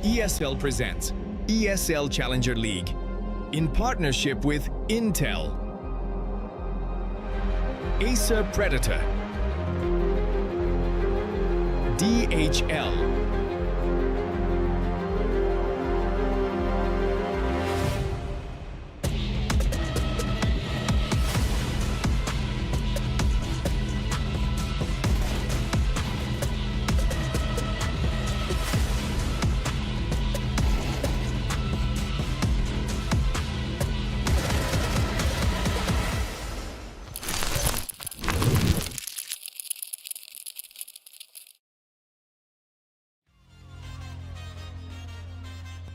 ESL presents ESL Challenger League in partnership with Intel, Acer Predator, DHL,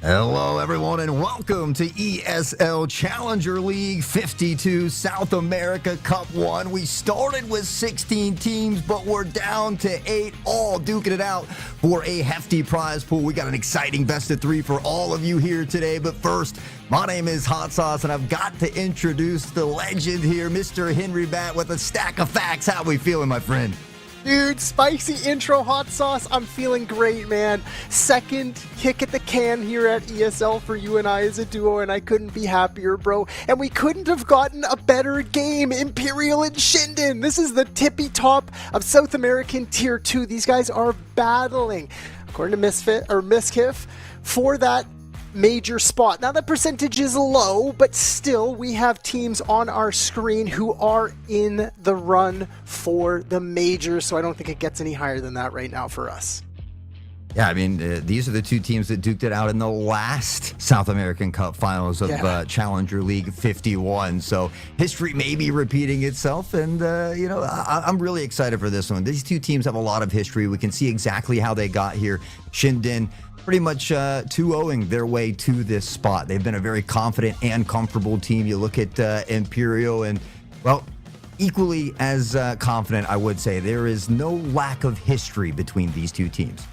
Hello everyone and welcome to ESL Challenger League 52 South America Cup 1. We started with 16 teams, but we're down to 8, all duking it out for a hefty prize pool. We got an exciting best of 3 for all of you here today, but first, my name is Hot Sauce and I've got to introduce the legend here, Mr. Henry Bat with a stack of facts. How we feeling, my friend? Dude, spicy intro, Hot Sauce. I'm feeling great, man. Second kick at the can here at ESL for you and I as a duo, and I couldn't be happier, bro. And we couldn't have gotten a better game. Imperial and ShindeN. This is the tippy top of South American Tier 2. These guys are battling, according to Miskiff, for that major spot. Now, the percentage is low, but still we have teams on our screen who are in the run for the major, so I don't think it gets any higher than that right now for us. Yeah, I mean, these are the two teams that duked it out in the last South American Cup finals of Challenger League 51. So history may be repeating itself, and, I'm really excited for this one. These two teams have a lot of history. We can see exactly how they got here. ShindeN pretty much 2-0ing their way to this spot. They've been a very confident and comfortable team. You look at Imperial and, well, equally as confident, I would say. There is no lack of history between these two teams.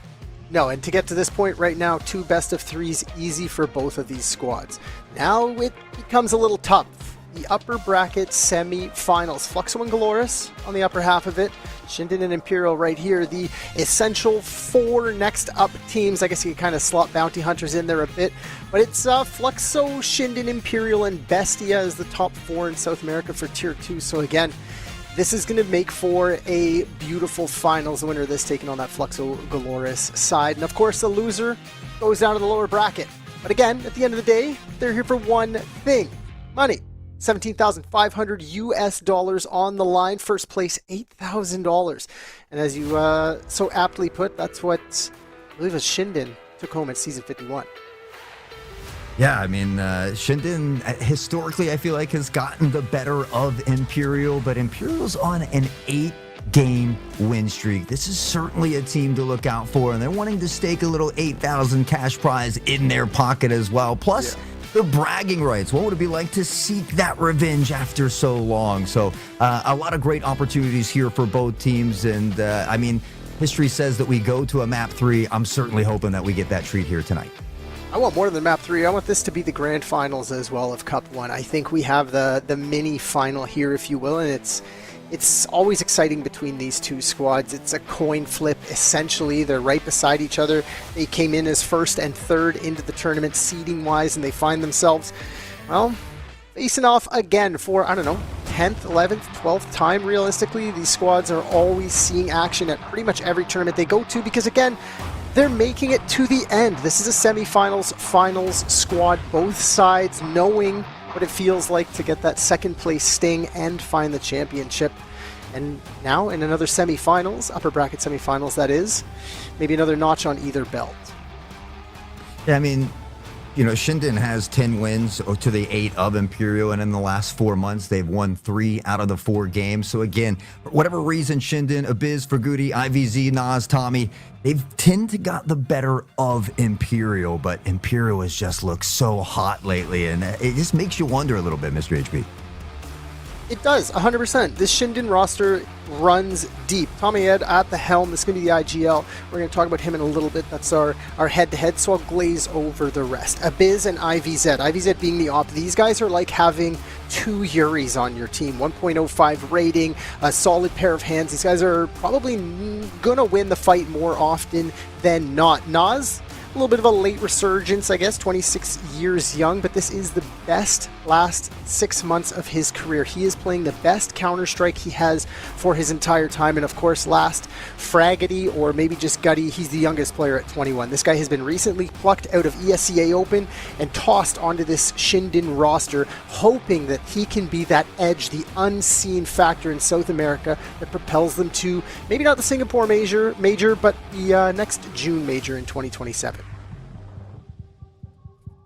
No, and to get to this point right now, 2 best of 3s easy for both of these squads. Now it becomes a little tough. The upper bracket semi-finals. Fluxo and Galoris on the upper half of it. ShindeN and Imperial right here. The essential 4 next up teams. I guess you can kind of slot Bounty Hunters in there a bit. But it's Fluxo, ShindeN, Imperial, and Bestia as the top 4 in South America for Tier 2. So again, this is going to make for a beautiful finals. The winner of this taking on that Fluxo Galoris side. And of course, the loser goes down to the lower bracket. But again, at the end of the day, they're here for one thing. Money. $17,500 US on the line. First place, $8,000. And as you so aptly put, that's what I believe was ShindeN took home at season 51. Yeah, I mean, ShindeN historically, I feel like, has gotten the better of Imperial, but Imperial's on an 8-game win streak. This is certainly a team to look out for, and they're wanting to stake a little 8,000 cash prize in their pocket as well. Plus, the bragging rights. What would it be like to seek that revenge after so long? So a lot of great opportunities here for both teams. And I mean, history says that we go to a map 3. I'm certainly hoping that we get that treat here tonight. I want more than map 3. I want this to be the grand finals as well of Cup 1. I think we have the mini final here, if you will, and it's always exciting between these two squads. It's a coin flip, essentially. They're right beside each other. They came in as first and third into the tournament, seeding-wise, and they find themselves, well, facing off again for, 10th, 11th, 12th time, realistically. These squads are always seeing action at pretty much every tournament they go to because, again, they're making it to the end. This is a semifinals, finals squad, both sides knowing what it feels like to get that second place sting and find the championship. And now in another semifinals, upper bracket semifinals that is, maybe another notch on either belt. Yeah, I mean, ShindeN has 10 wins to the 8 of Imperial, and in the last 4 months, they've won 3 out of the 4 games. So again, for whatever reason, ShindeN, Abiz, Ferguti, IVZ, Nas, Tommy, they've tend to got the better of Imperial, but Imperial has just looked so hot lately, and it just makes you wonder a little bit, Mr. HP. It does, 100%. This ShindeN roster runs deep. Tommy Ed at the helm. This is going to be the IGL. We're going to talk about him in a little bit. That's our head-to-head, so I'll glaze over the rest. Abiz and IVZ. IVZ being the op. These guys are like having 2 Yuris on your team. 1.05 rating, a solid pair of hands. These guys are probably going to win the fight more often than not. Nas little bit of a late resurgence, I guess, 26 years young, but this is the best last 6 months of his career. He is playing the best Counter-Strike he has for his entire time, and of course, last Fraggedy, or maybe just Gutty, he's the youngest player at 21. This guy has been recently plucked out of ESCA Open and tossed onto this ShindeN roster, hoping that he can be that edge, the unseen factor in South America that propels them to maybe not the Singapore major, but the next June major in 2027.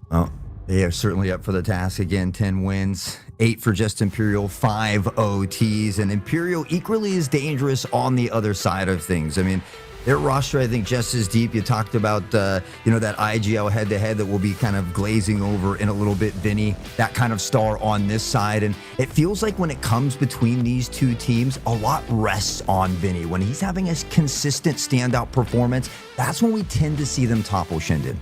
Well, they are certainly up for the task again. 10 wins, 8 for just Imperial, 5 OTs, and Imperial equally as dangerous on the other side of things. I mean, their roster, I think, just as deep. You talked about, that IGL head-to-head that will be kind of glazing over in a little bit. Vinny, that kind of star on this side. And it feels like when it comes between these two teams, a lot rests on Vinny. When he's having a consistent standout performance, that's when we tend to see them topple ShindeN.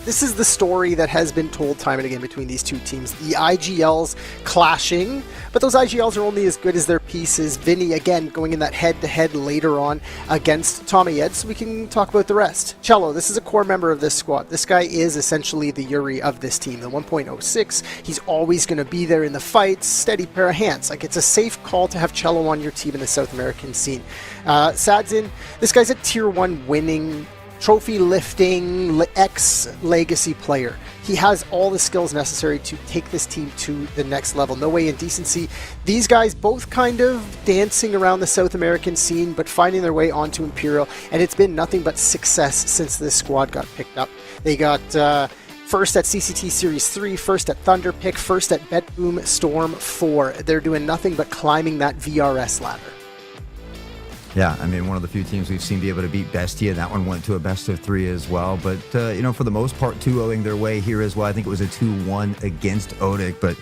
This is the story that has been told time and again between these two teams. The IGLs clashing, but those IGLs are only as good as their pieces. Vinny, again, going in that head-to-head later on against Tommy Ed, so we can talk about the rest. Cello, this is a core member of this squad. This guy is essentially the Yuri of this team, the 1.06. He's always going to be there in the fights, steady pair of hands. Like, it's a safe call to have Cello on your team in the South American scene. Sadzin, this guy's a tier 1 winning, trophy lifting, ex-legacy player. He has all the skills necessary to take this team to the next level. No Way in Decency. These guys both kind of dancing around the South American scene, but finding their way onto Imperial, and it's been nothing but success since this squad got picked up. They got first at CCT Series 3, first at Thunder Pick, first at Bet Boom Storm 4. They're doing nothing but climbing that VRS ladder. Yeah, I mean, one of the few teams we've seen be able to beat Bestia. That one went to a best of 3 as well. But, for the most part, 2-0ing their way here as well. I think it was a 2-1 against Odic. But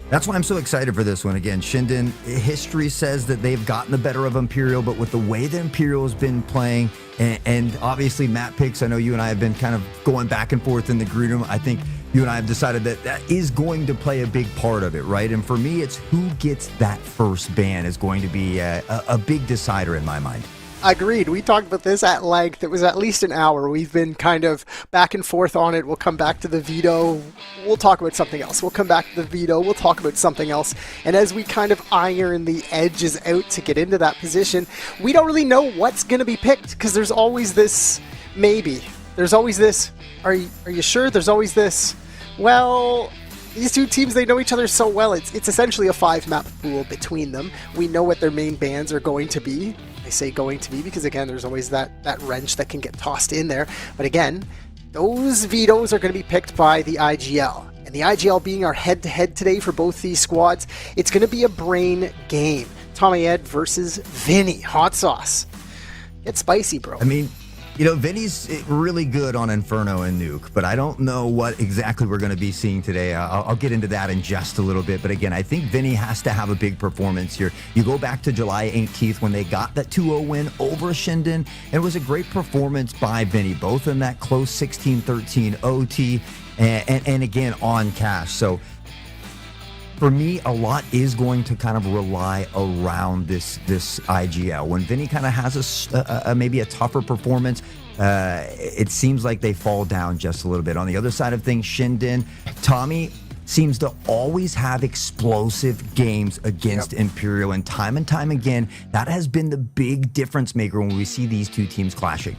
that's why I'm so excited for this one. Again, ShindeN, history says that they've gotten the better of Imperial. But with the way that Imperial has been playing, and obviously map picks, I know you and I have been kind of going back and forth in the green room. I think you and I have decided that that is going to play a big part of it, right? And for me, it's who gets that first ban is going to be a big decider in my mind. Agreed. We talked about this at length. It was at least an hour. We've been kind of back and forth on it. We'll come back to the veto. We'll talk about something else. We'll come back to the veto. We'll talk about something else. And as we kind of iron the edges out to get into that position, we don't really know what's going to be picked, because there's always this maybe. There's always this, are you sure? There's always this, well, these two teams, they know each other so well. It's essentially a 5-map pool between them. We know what their main bans are going to be. I say going to be because, again, there's always that wrench that can get tossed in there. But again, those vetoes are going to be picked by the IGL. And the IGL being our head-to-head today for both these squads, it's going to be a brain game. Tommy Ed versus Vinny. Hot sauce. Get spicy, bro. I mean, Vinny's really good on Inferno and Nuke, but I don't know what exactly we're going to be seeing today. I'll get into that in just a little bit. But again, I think Vinny has to have a big performance here. You go back to July 18th when they got that 2-0 win over ShindeN, and it was a great performance by Vinny, both in that close 16-13 OT and again on cash. So for me, a lot is going to kind of rely around this IGL. When Vinny kind of has a maybe a tougher performance, it seems like they fall down just a little bit. On the other side of things, ShindeN, Tommy seems to always have explosive games against Imperial, and time again, that has been the big difference maker when we see these two teams clashing.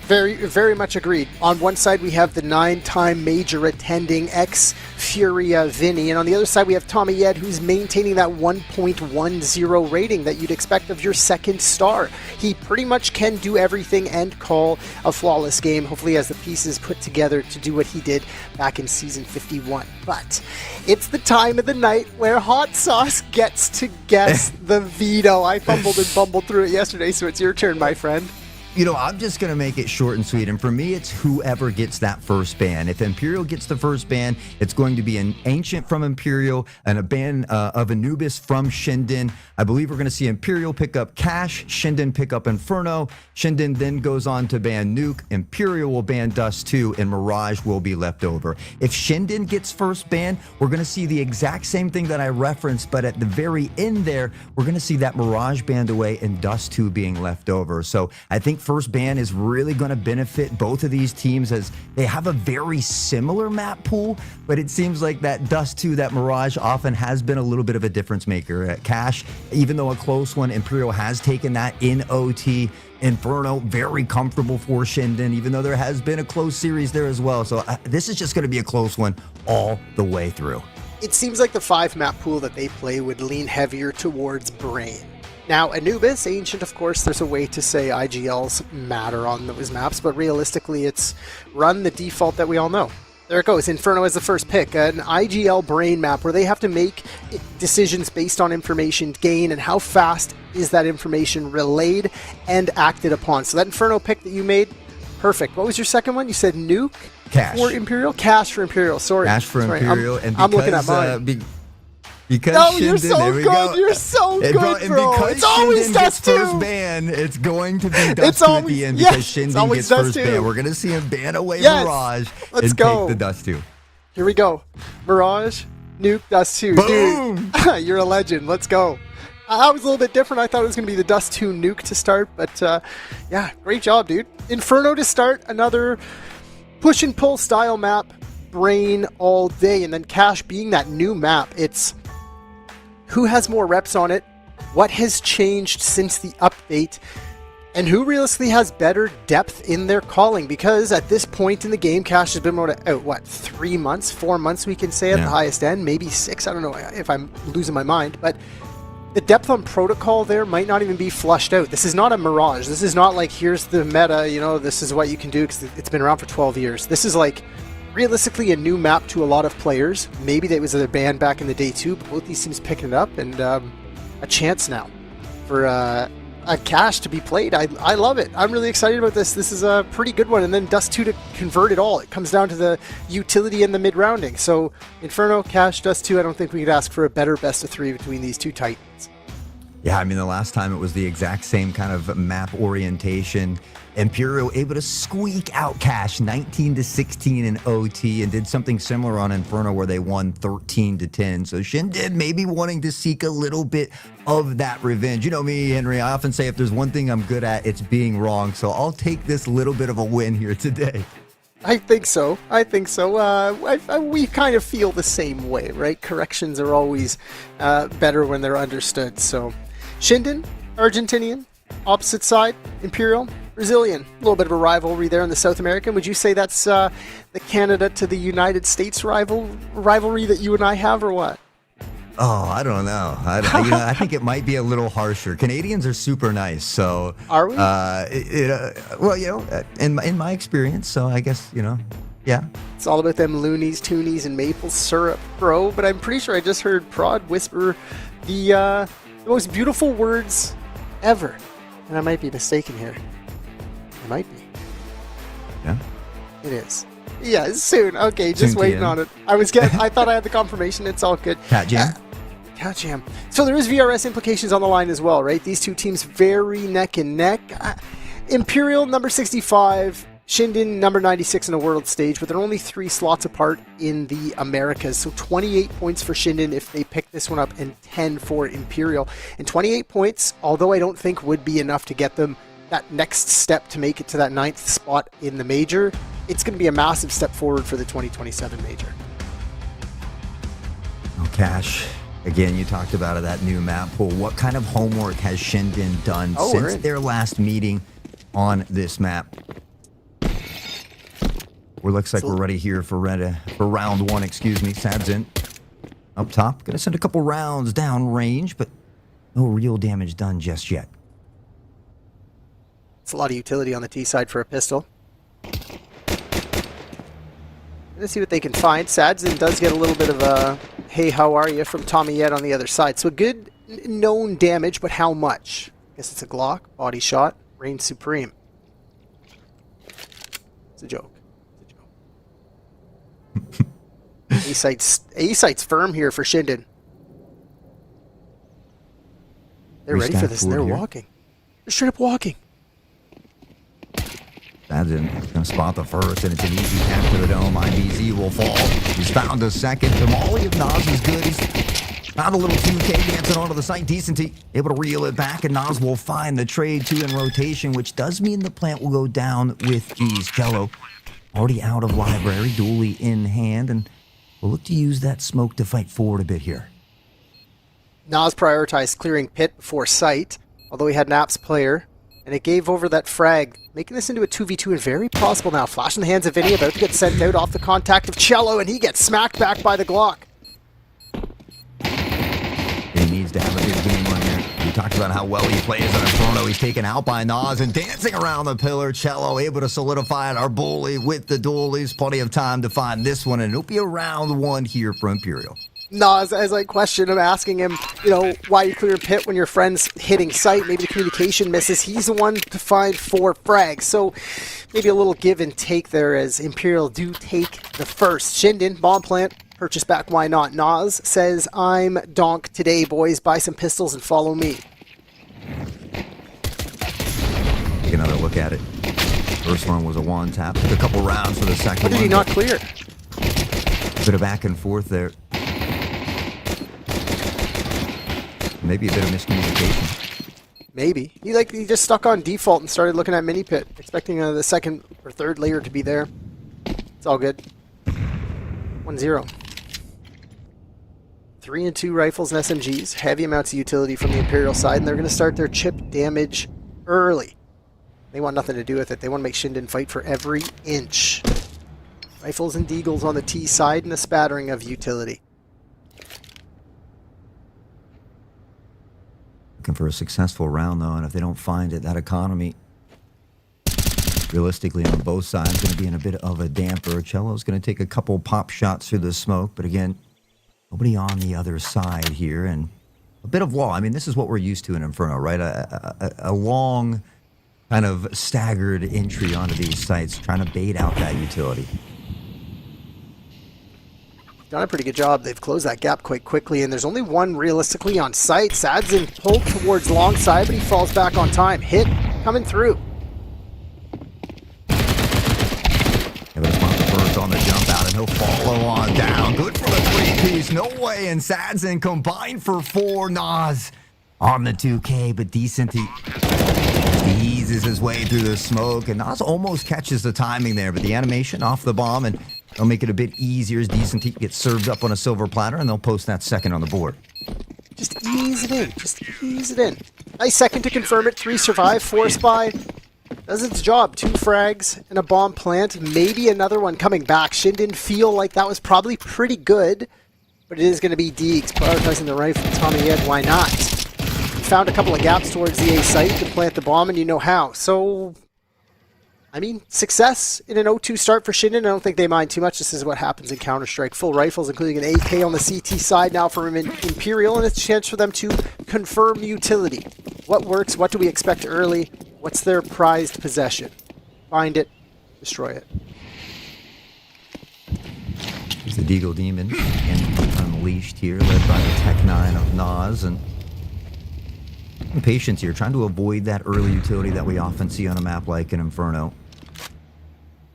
Very, very much agreed. On one side, we have the 9-time major attending ex-Furia Vinny, and on the other side, we have Tommy Ed, who's maintaining that 1.10 rating that you'd expect of your second star. He pretty much can do everything and call a flawless game. Hopefully, he has the pieces put together to do what he did back in Season 51. But it's the time of the night where Hot Sauce gets to guess the veto. I fumbled and bumbled through it yesterday, so it's your turn, my friend. I'm just going to make it short and sweet. And for me, it's whoever gets that first ban. If Imperial gets the first ban, it's going to be an Ancient from Imperial and a ban of Anubis from ShindeN. I believe we're going to see Imperial pick up Cash, ShindeN pick up Inferno. ShindeN then goes on to ban Nuke. Imperial will ban Dust 2, and Mirage will be left over. If ShindeN gets first ban, we're going to see the exact same thing that I referenced, but at the very end there, we're going to see that Mirage banned away and Dust 2 being left over. So I think first ban is really going to benefit both of these teams as they have a very similar map pool, but it seems like that Dust 2, that Mirage often has been a little bit of a difference maker. At Cash, even though a close one, Imperial has taken that in OT. Inferno, very comfortable for ShindeN, even though there has been a close series there as well. So this is just going to be a close one all the way through. It seems like the 5 map pool that they play would lean heavier towards Brain. Now, Anubis, Ancient, of course, there's a way to say IGLs matter on those maps, but realistically, it's run the default that we all know. There it goes. Inferno is the first pick, an IGL Brain map where they have to make decisions based on information gain and how fast is that information relayed and acted upon. So that Inferno pick that you made, perfect. What was your second one? You said Nuke Cash for Imperial? Cash for Imperial, sorry. Cash for Imperial. I'm looking at mine. Because no, ShindeN, you're so there we good. go. You're so good, bro. Because it's always ShindeN Dust gets 2. first ban, it's going to be Dust 2 at the end because ShindeN gets first ban. We're going to see him ban away Mirage and take the Dust 2. Here we go. Mirage, Nuke, Dust 2. Boom! Dude, you're a legend. Let's go. I was a little bit different. I thought it was going to be the Dust 2 Nuke to start, but yeah, great job, dude. Inferno to start, another push and pull style map, Brain all day, and then Cash being that new map. It's who has more reps on it, what has changed since the update, and who realistically has better depth in their calling, because at this point in the game, Cash has been out, what, 3 months, 4 months we can say at the highest end, maybe 6, I don't know if I'm losing my mind, but the depth on protocol there might not even be flushed out. This is not a Mirage. This is not like, here's the meta, you know, this is what you can do because it's been around for 12 years. This is like, realistically, a new map to a lot of players. Maybe that was their ban back in the day too, but both these teams picking it up, and a chance now for a Cash to be played. I love it. I'm really excited about this. This is a pretty good one, and then Dust 2 to convert it all. It comes down to the utility and the mid-rounding. So Inferno, Cash, Dust 2, I don't think we could ask for a better best of 3 between these two titans. Yeah, I mean, the last time it was the exact same kind of map orientation. Imperial able to squeak out Cash 19-16 in OT and did something similar on Inferno where they won 13-10. So ShindeN maybe wanting to seek a little bit of that revenge. You know me, Henry, I often say if there's one thing I'm good at, it's being wrong. So I'll take this little bit of a win here today. I think so. We kind of feel the same way, right? Corrections are always better when they're understood. So ShindeN, Argentinian, opposite side, Imperial, Brazilian. A little bit of a rivalry there in the South American. Would you say that's the Canada to the United States rivalry that you and I have, or what? Oh, I don't know. I think it might be a little harsher. Canadians are super nice, so are we? Well, you know, in my experience, so I guess, you know, yeah. It's all about them loonies, toonies, and maple syrup, bro. But I'm pretty sure I just heard Prod whisper the most beautiful words ever, and I might be mistaken here. It might be. Yeah. It is. Yeah, it's soon. Okay, just waiting on it. I thought I had the confirmation. It's all good. Cat Jam. Cat Jam. So there is VRS implications on the line as well, right? These two teams very neck and neck. Imperial number 65, ShindeN number 96 in a world stage, but they're only 3 slots apart in the Americas. So 28 points for ShindeN if they pick this one up, and 10 for Imperial. And 28 points, although I don't think would be enough to get them that next step to make it to that 9th spot in the major, it's going to be a massive step forward for the 2027 major. Oh, Cash. Again, you talked about that new map pool. What kind of homework has ShindeN done since their last meeting on this map? Looks like we're ready here for round 1. Excuse me. Sad's up top. Gonna send a couple rounds down range, but no real damage done just yet. It's a lot of utility on the T side for a pistol. Let's see what they can find. Sadzin does get a little bit of a hey, how are you from Tommy Yet on the other side. So good known damage, but how much? I guess it's a Glock, body shot, reign supreme. It's a joke. A-site's firm here for ShindeN. They're ready for this, and they're walking. They're straight up walking. That's gonna spot the first, and it's an easy tap to the dome. IBZ will fall. He's found a second. The molly of Nas is good. Now the little 2K dancing onto the site. Decenty able to reel it back, and Nas will find the trade 2 in rotation, which does mean the plant will go down with G's. Cello already out of library, dually in hand, and we'll look to use that smoke to fight forward a bit here. Nas prioritized clearing pit before sight, although he had an apps player, and it gave over that frag, making this into a 2v2 and very possible now. Flash in the hands of Vinny, about to get sent out off the contact of Cello, and he gets smacked back by the Glock. He needs to have a good game on here. We talked about how well he plays on Inferno. He's taken out by Nas and dancing around the pillar. Cello able to solidify our bully with the dualies. Plenty of time to find this one, and it'll be a round 1 here for Imperial. Nas, as I question him, asking him, why you clear pit when your friend's hitting sight, maybe the communication misses. He's the one to find 4 frags. So maybe a little give and take there as Imperial do take the first. ShindeN, bomb plant, purchase back, why not? Nas says, I'm donk today, boys. Buy some pistols and follow me. Take another look at it. First one was a 1-tap. Took a couple rounds for the second one. What did he not clear? A bit of back and forth there. Maybe a bit of miscommunication. Maybe. He just stuck on default and started looking at mini pit, expecting the second or third layer to be there. It's all good. 1-0. 3 and 2 rifles and SMGs. Heavy amounts of utility from the Imperial side, and they're going to start their chip damage early. They want nothing to do with it. They want to make ShindeN fight for every inch. Rifles and deagles on the T side and a spattering of utility. Looking for a successful round, though, and if they don't find it, that economy, realistically, on both sides, going to be in a bit of a damper. Cello's going to take a couple pop shots through the smoke, but again, nobody on the other side here, and a bit of wall. I mean, this is what we're used to in Inferno, right? A long, kind of staggered entry onto these sites, trying to bait out that utility. Done a pretty good job. They've closed that gap quite quickly, and there's only one realistically on site. ShindeN pulled towards long side, but he falls back on time. Hit coming through. Give it a spot first on the jump out, and he'll follow on down. Good for the 3-piece. No way. And ShindeN combined for 4. Nas on the 2K, but decent. He eases his way through the smoke, and Nas almost catches the timing there, but the animation off the bomb, and they'll make it a bit easier as Decent gets served up on a silver platter, and they'll post that second on the board. Just ease it in. Just ease it in. Nice second to confirm it. 3 survive, 4 spy. Does its job. 2 frags and a bomb plant. Maybe another one coming back. ShindeN feel like that was probably pretty good, but it is going to be Deegs prioritizing the rifle. Tommy Ed, why not? Found a couple of gaps towards the A site to plant the bomb, and you know how. So, I mean, success in an 0-2 start for ShindeN. I don't think they mind too much. This is what happens in Counter-Strike. Full rifles, including an AK on the CT side now from Imperial, and it's a chance for them to confirm utility. What works? What do we expect early? What's their prized possession? Find it, destroy it. Here's the Deagle Demon, and unleashed here, led by the Tech 9 of Nas, and patience here, trying to avoid that early utility that we often see on a map like an Inferno.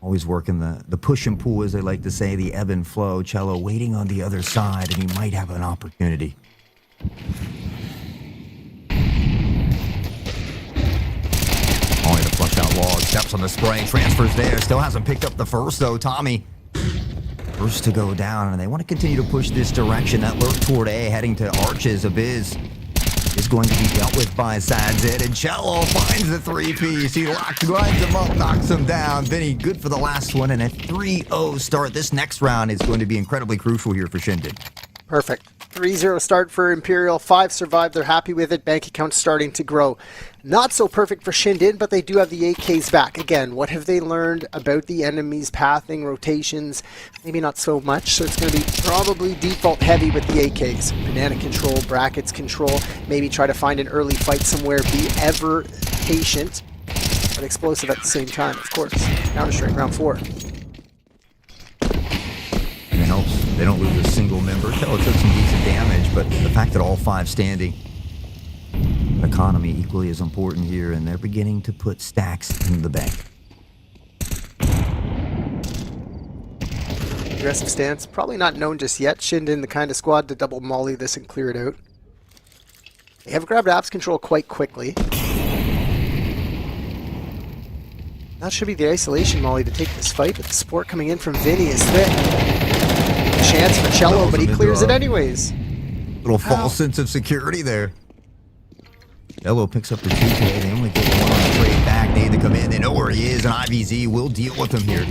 Always working the push and pull, as they like to say, the ebb and flow. Cello waiting on the other side, and he might have an opportunity. Only to flush out log, steps on the spray, transfers there. Still hasn't picked up the first, though. Tommy, first to go down, and they want to continue to push this direction. That lurk toward A, heading to Arches. Abiz is going to be dealt with by ShindeN, and Cello finds the 3-piece. He grinds him up, knocks him down. Vinny, good for the last one, and a 3-0 start. This next round is going to be incredibly crucial here for ShindeN. Perfect. 3-0 start for Imperial. 5 survived. They're happy with it. Bank account starting to grow. Not so perfect for ShindeN, but they do have the AKs back. Again, what have they learned about the enemy's pathing, rotations? Maybe not so much, so it's going to be probably default heavy with the AKs. Banana control, brackets control, maybe try to find an early fight somewhere, be ever patient, but explosive at the same time, of course. Counter-Strike round 4. And it helps. They don't lose a single member. Cello took some decent damage, but the fact that all 5 standing, economy equally as important here, and they're beginning to put stacks in the bank. aggressive stance. Probably not known just yet. ShindeN, the kind of squad to double molly this and clear it out. They have grabbed apps control quite quickly. That should be the isolation molly to take this fight, but the support coming in from Vinny is thick. Chance for Cello, but he clears it anyways. Little false sense of security there. Cello picks up the 2K. They only get one on the trade back. Need to come in. They know where he is, and IVZ will deal with him here.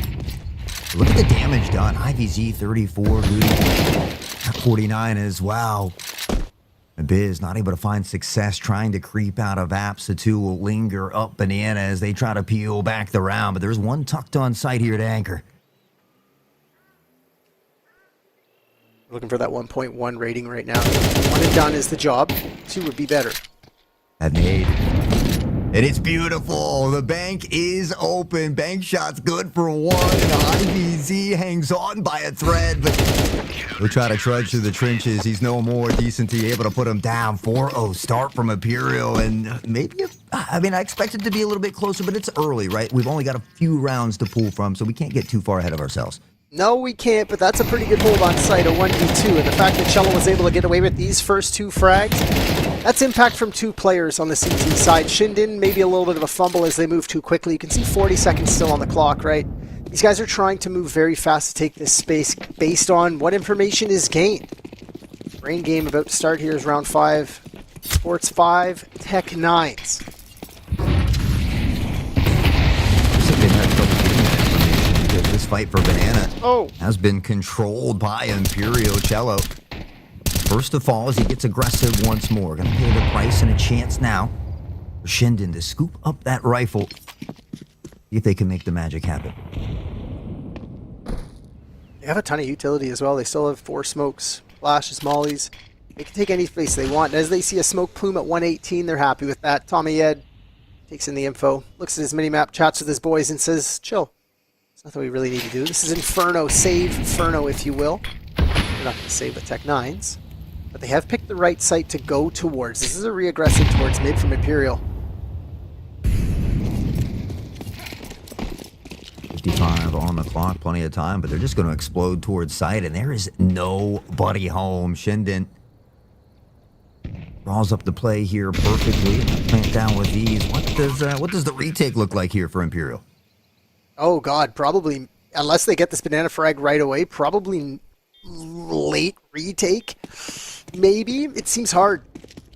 Look at the damage done. IVZ 34, Goody at 49 as well. Biz not able to find success trying to creep out of apps. The two will linger up Banana as they try to peel back the round, but there's one tucked on site here to anchor. Looking for that 1.1 rating right now. 1 and done is the job. 2 would be better. That nade. And it's beautiful. The bank is open. Bank shot's good for 1. IVZ hangs on by a thread, but he'll try to trudge through the trenches. He's no more. Decency able to put him down. 4-0 start from Imperial, and maybe, I expect it to be a little bit closer, but it's early, right? We've only got a few rounds to pull from, so we can't get too far ahead of ourselves. No, we can't, but that's a pretty good hold on site, a 1v2, and the fact that Cello was able to get away with these first 2 frags, that's impact from 2 players on the CT side. ShindeN, maybe a little bit of a fumble as they move too quickly. You can see 40 seconds still on the clock, right? These guys are trying to move very fast to take this space based on what information is gained. Brain game about to start here is round 5. Sports 5, Tech 9s. This fight for Banana has been controlled by Imperial. Cello first to fall as he gets aggressive once more. Gonna pay the price and a chance now for ShindeN to scoop up that rifle. See if they can make the magic happen. They have a ton of utility as well. They still have 4 smokes, flashes, mollies. They can take any space they want. And as they see a smoke plume at 118, they're happy with that. Tommy Ed takes in the info, looks at his minimap, chats with his boys, and says, chill. Nothing we really need to do. This is Inferno. Save Inferno, if you will. They're not going to save the Tech 9s. But they have picked the right site to go towards. This is a re-aggressive towards mid from Imperial. 55 on the clock. Plenty of time, but they're just going to explode towards site, and there is nobody home. ShindeN draws up the play here perfectly. Plant down with these. What does the retake look like here for Imperial? Oh god, probably, unless they get this banana frag right away, probably late retake. Maybe. It seems hard.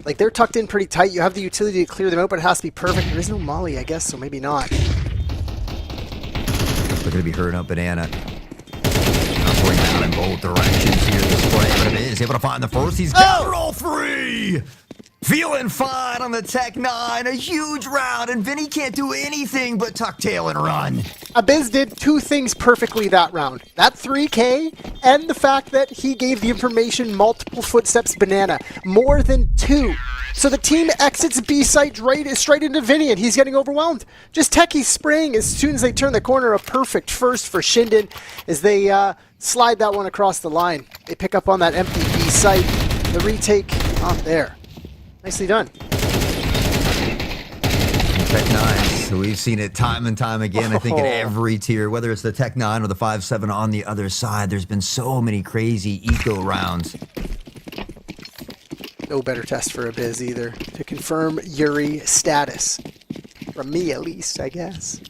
Like, they're tucked in pretty tight. You have the utility to clear them out, but it has to be perfect. There is no molly, I guess, so maybe not. They're going to be hurting up Banana. Bring out in both directions here. The spray, but it is able to find the first. He's got all 3! Feeling fine on the Tech 9. A huge round, and Vinny can't do anything but tuck tail and run. Abiz did 2 things perfectly that round. That 3K, and the fact that he gave the information multiple footsteps Banana. More than 2. So the team exits B site straight into Vinny, and he's getting overwhelmed. Just Techie spraying as soon as they turn the corner. A perfect first for ShindeN as they slide that one across the line. They pick up on that empty B site. The retake, not there. Nicely done. Tech 9s, we've seen it time and time again, I think, in every tier, whether it's the Tech 9 or the 5-7 on the other side. There's been so many crazy eco rounds. No better test for Abiz either, to confirm Yuri status. From me, at least, I guess.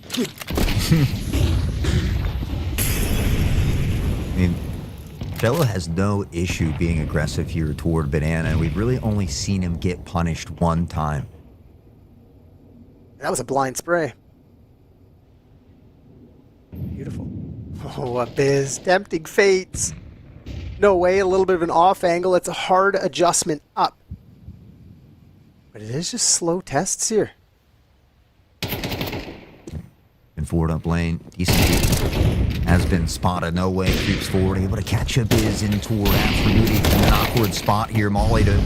I mean, Cello has no issue being aggressive here toward Banana, and we've really only seen him get punished 1 time. That was a blind spray. Beautiful. Oh, Abiz. Tempting fates. No way, a little bit of an off angle. It's a hard adjustment up. But it is just slow tests here. And forward up lane, decent has been spotted. No way, creeps forward, able to catch Abiz in toward Absolute. In an awkward spot here, Molly to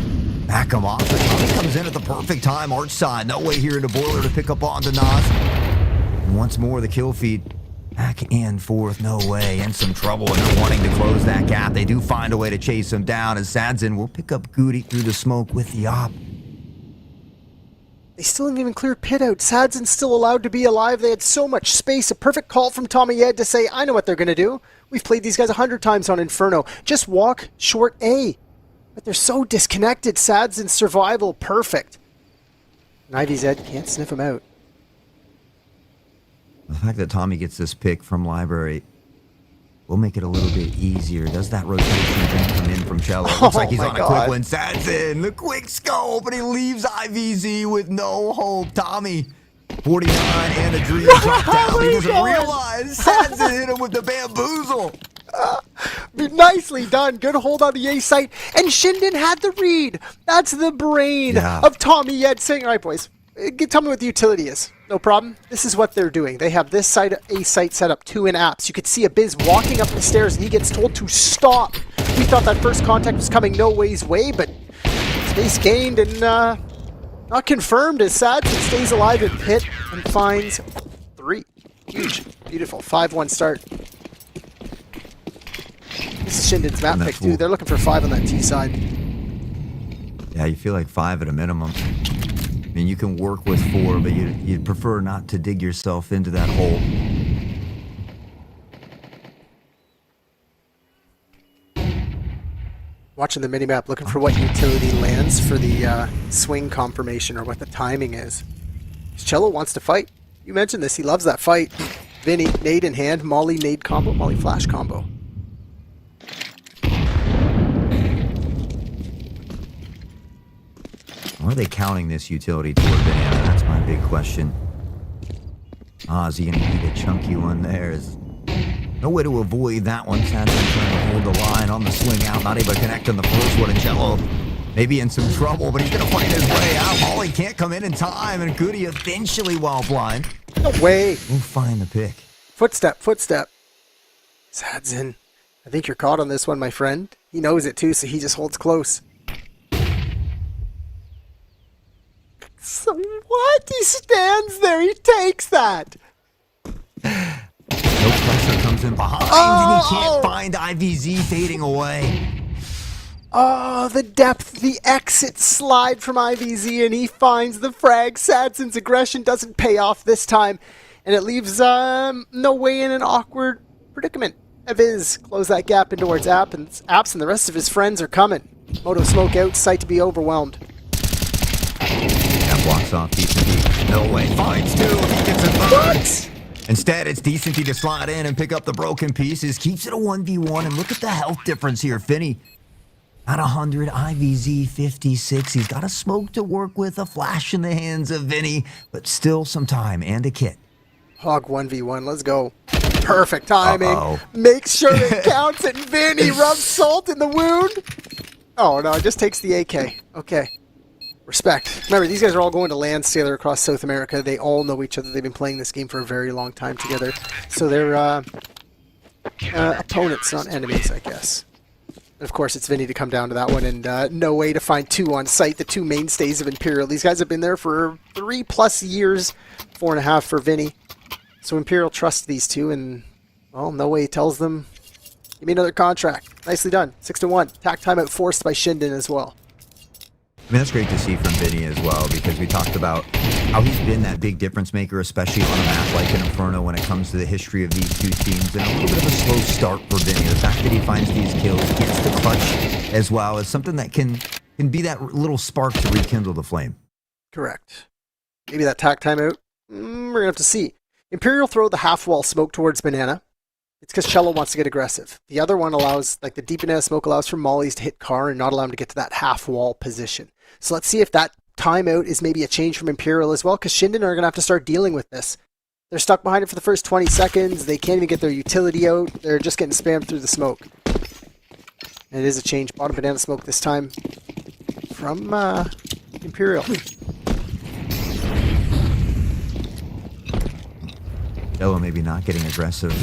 back him off. But Tommy comes in at the perfect time, arch side. No way here into Boiler to pick up on Nas. And once more, the kill feed. Back and forth, no way, in some trouble, and they're wanting to close that gap. They do find a way to chase him down, as ShindeN will pick up Goody through the smoke with the op. They still haven't even cleared pit out. ShindeN's still allowed to be alive. They had so much space. A perfect call from Tommy Ed to say, I know what they're going to do. We've played these guys 100 times on Inferno. Just walk short A. But they're so disconnected. Sad's in survival. Perfect. And IVZ can't sniff him out. The fact that Tommy gets this pick from Library will make it a little bit easier. Does that rotation thing come in from Cello? Looks like he's on a quick one. Sad's in. The quick scope, and he leaves IVZ with no hope. Tommy, 49 and a dream dropped down. He doesn't realize Sad's hit him with the bamboozle. Nicely done. Good hold on the A site. And ShindeN had the read. That's the brain of Tommy Yed saying, all right, boys, tell me what the utility is. No problem. This is what they're doing. They have this side A site set up 2 in apps. You could see Abiz walking up the stairs and he gets told to stop. We thought that first contact was coming no way's way, but space gained and not confirmed as Sadson stays alive in pit and finds 3. Huge. Beautiful. 5-1 start. This is ShindeN's map pick, too. They're looking for 5 on that T side. Yeah, you feel like 5 at a minimum. I mean, you can work with 4, but you'd prefer not to dig yourself into that hole. Watching the minimap, looking for what utility lands for the swing confirmation or what the timing is. Cello wants to fight. You mentioned this. He loves that fight. Vinny, nade in hand. Molly, nade combo. Molly, flash combo. Or are they counting this utility toward Banana? That's my big question. Is he going to eat a chunky one there? Is no way to avoid that one. Sadly trying to hold the line on the swing out. Not able to connect on the first one. And Cello maybe in some trouble, but he's going to find his way out. Molly can't come in time, and Goody eventually, while blind, no way, will find the pick. Footstep, footstep. Sad's in. I think you're caught on this one, my friend. He knows it too, so he just holds close. So what? He stands there. He takes that. No pressure comes in behind, and he can't find IVZ fading away. Oh, the depth, the exit slide from IVZ, and he finds the frag. Sadson's aggression doesn't pay off this time, and it leaves no way in an awkward predicament. Abiz close that gap in towards Apps, and the rest of his friends are coming. Moto smoke out, sight to be overwhelmed. That blocks off Decenty. No way. Finds 2. He gets it. What? Instead, it's Decenty to slide in and pick up the broken pieces. Keeps it a 1v1, and look at the health difference here. Finney at 100, IVZ 56. He's got a smoke to work with, a flash in the hands of Vinny, but still some time and a kit. Hog 1v1, let's go. Perfect timing. Make sure it counts, and Vinny rubs salt in the wound. Oh no, it just takes the AK. Okay. Respect. Remember, these guys are all going to LANs together across South America. They all know each other. They've been playing this game for a very long time together. So they're opponents, not enemies, I guess. And of course, it's Vinny to come down to that one, and no way to find 2 on site, the 2 mainstays of Imperial. These guys have been there for 3+ years, 4.5 for Vinny. So Imperial trusts these 2, and, well, no way he tells them, give me another contract. Nicely done. 6-1. Tack timeout forced by ShindeN as well. I mean, that's great to see from Vinny as well, because we talked about how he's been that big difference maker, especially on a map like an Inferno when it comes to the history of these 2 teams. And a little bit of a slow start for Vinny. The fact that he finds these kills, gets the clutch as well, is something that can be that little spark to rekindle the flame. Correct. Maybe that tack timeout? We're going to have to see. Imperial throw the half-wall smoke towards Banana. It's because Cello wants to get aggressive. The other one allows, like the deep banana smoke allows for Mollies to hit Car and not allow him to get to that half-wall position. So let's see if that timeout is maybe a change from Imperial as well, because ShindeN are going to have to start dealing with this. They're stuck behind it for the first 20 seconds. They can't even get their utility out. They're just getting spammed through the smoke. And it is a change. Bottom banana smoke this time from Imperial. Cello maybe not getting aggressive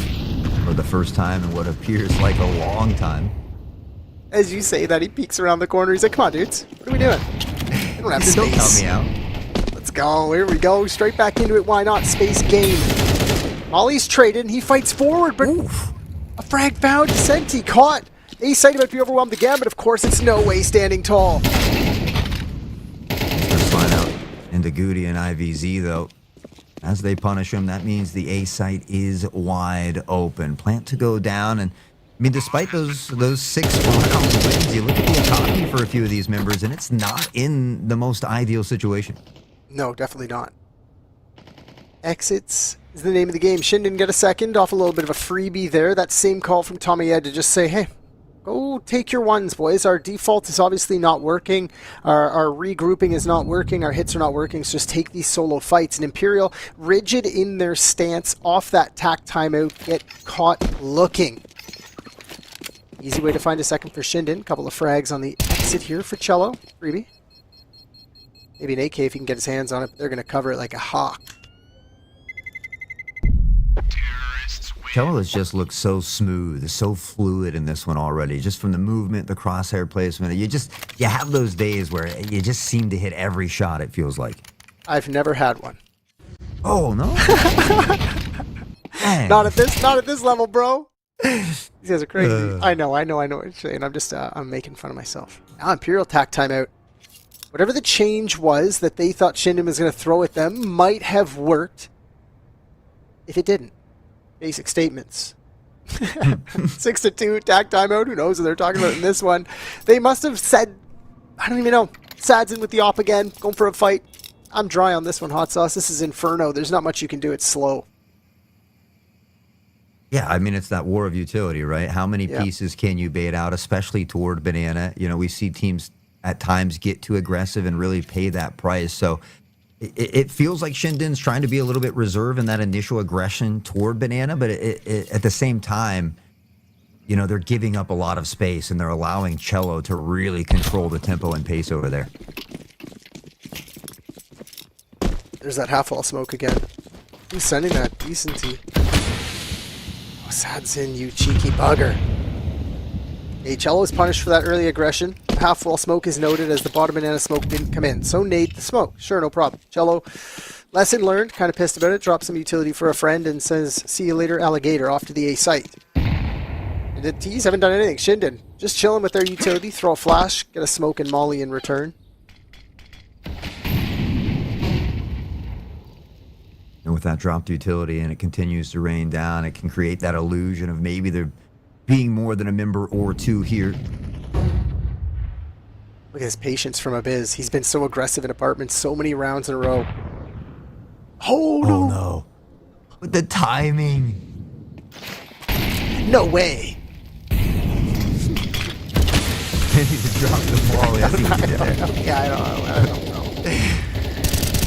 for the first time in what appears like a long time. As you say that, he peeks around the corner. He's like, come on, dudes. What are we doing? We don't have space. Don't count me out. Let's go. Here we go. Straight back into it. Why not? Space game. Molly's traded, and he fights forward, but a frag found. Senti caught. A-site about to be overwhelmed again, but of course it's no way standing tall. First line out into Goody and IVZ, though. As they punish him, that means the A site is wide open. Plant to go down, and I mean, despite those 6 round wins, you look at the economy for a few of these members, and it's not in the most ideal situation. No, definitely not. Exits is the name of the game. ShindeN get a second off a little bit of a freebie there. That same call from Tommy Ed to just say, hey, go take your ones, boys. Our default is obviously not working. Our regrouping is not working. Our hits are not working. So just take these solo fights. And Imperial, rigid in their stance, off that tack timeout, get caught looking. Easy way to find a second for ShindeN. Couple of frags on the exit here for Cello. Freebie. Maybe an AK if he can get his hands on it, but they're going to cover it like a hawk. Cello has just looked so smooth, so fluid in this one already. Just from the movement, the crosshair placement. You have those days where you just seem to hit every shot, it feels like. I've never had one. Oh, no? Not at this level, bro. These guys are crazy. I know what you're saying. I'm making fun of myself. Now Imperial tack timeout. Whatever the change was that they thought ShindeN was going to throw at them might have worked if it didn't. Basic statements. 6-2, tack timeout. Who knows what they're talking about in this one? They must have said, I don't even know. Sad's in with the op again, going for a fight. I'm dry on this one, Hot Sauce. This is Inferno. There's not much you can do. It's slow. Yeah, I mean, it's that war of utility, right? How many pieces can you bait out, especially toward Banana? You know, we see teams at times get too aggressive and really pay that price. So it feels like ShindeN's trying to be a little bit reserved in that initial aggression toward Banana, but at the same time, you know, they're giving up a lot of space and they're allowing Cello to really control the tempo and pace over there. There's that half-wall smoke again. Who's sending that? Decency. Oh, Sad's in, you cheeky bugger. Hey, Cello is punished for that early aggression. Half-wall smoke is noted as the bottom banana smoke didn't come in. So nade the smoke. Sure, no problem. Cello, lesson learned, kind of pissed about it, dropped some utility for a friend and says, see you later, alligator, off to the A site. And the T's haven't done anything. ShindeN, just chilling with their utility, throw a flash, get a smoke and molly in return. And with that dropped utility and it continues to rain down, it can create that illusion of maybe there being more than a member or two here. Look at his patience from Abyss. He's been so aggressive in apartments so many rounds in a row. Oh, no. Oh, no. With the timing. No way. He dropped the ball. I don't know.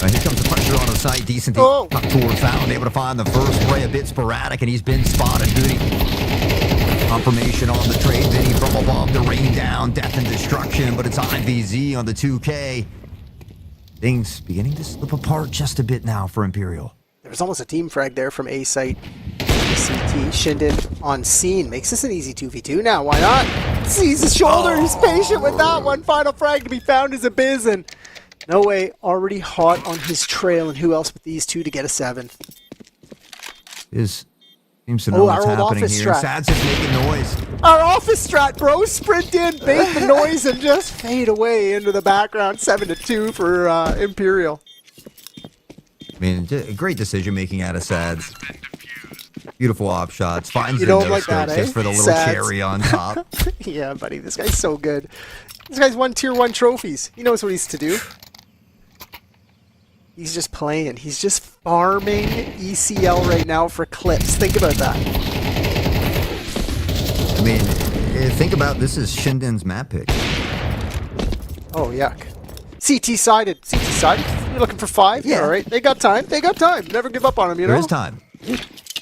Here comes the pressure on the site. Decent toward found. Able to find the first play. A bit sporadic, and he's been spotted. Goody. Confirmation on the trade. Vinny from above. The rain down. Death and destruction. But it's IVZ on the 2K. Things beginning to slip apart just a bit now for Imperial. There was almost a team frag there from A site. CT. ShindeN on scene. Makes this an easy 2v2 now. Why not? Sees his shoulder. He's patient with that one. Final frag to be found is Abyss. And no way, already hot on his trail, and who else but these two to get a 7? Seems to know what's happening here. Strat. Sad's just making noise. Our office strat, bro. Sprint in, bait the noise, and just fade away into the background. 7-2 for Imperial. I mean, great decision making out of Sad's. Beautiful op shots. Finds you the don't like that, just for the little Sads. cherry on top. Yeah, buddy. This guy's so good. This guy's won Tier 1 trophies. He knows what he's to do. He's just playing. He's just farming ECL right now for clips. Think about that. I mean, think about this is ShindeN's map pick. Oh, yuck. CT sided. CT sided? You're looking for 5? Yeah. All right. They got time. They got time. Never give up on them, you know? There is time.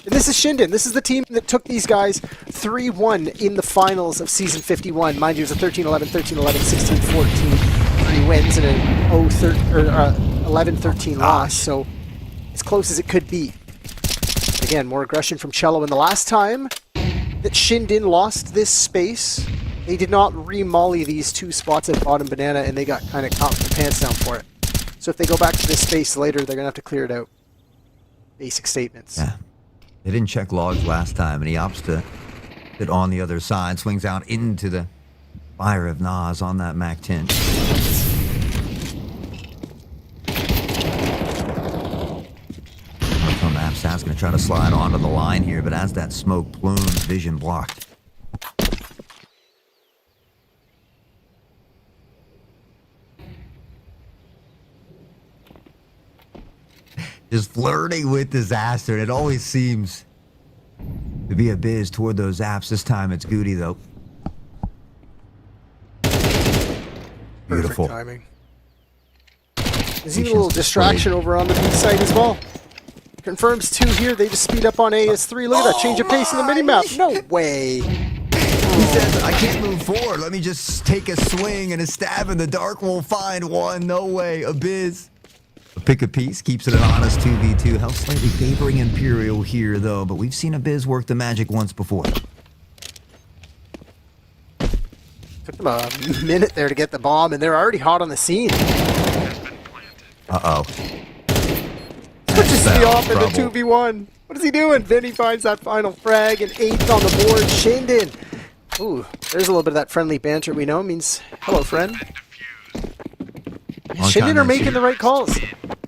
And this is ShindeN. This is the team that took these guys 3-1 in the finals of Season 51. Mind you, it was a 13-11, 13-11, 16-14. 3 wins and an 11-13 loss. So as close as it could be. But again, more aggression from Cello. And the last time that ShindeN lost this space, they did not re-molly these 2 spots at bottom banana, and they got kind of caught with their pants down for it. So if they go back to this space later, they're going to have to clear it out. Basic statements. Yeah. They didn't check logs last time, and he opts to sit on the other side, swings out into the fire of Nas on that Mac 10. Sad's going to try to slide onto the line here, but as that smoke plumes, vision blocked. Just flirting with disaster. It always seems to be a biz toward those apps. This time it's Goody, though. Beautiful. Perfect timing. There's even a little distraction over on the B side as well. Confirms 2 here. They just speed up on A as 3. Look at that change of pace in the minimap. No way. He says, I can't move forward. Let me just take a swing and a stab in the dark. We'll find one. No way. A biz. A pick a piece. Keeps it an honest 2v2. How slightly favoring Imperial here, though. But we've seen a biz work the magic once before. Took them a minute there to get the bomb, and they're already hot on the scene. Uh-oh. Switches to the off in the 2v1. What is he doing? Vinny finds that final frag, and 8th on the board. ShindeN. Ooh, there's a little bit of that friendly banter we know. Means, hello, friend. ShindeN are making the right calls.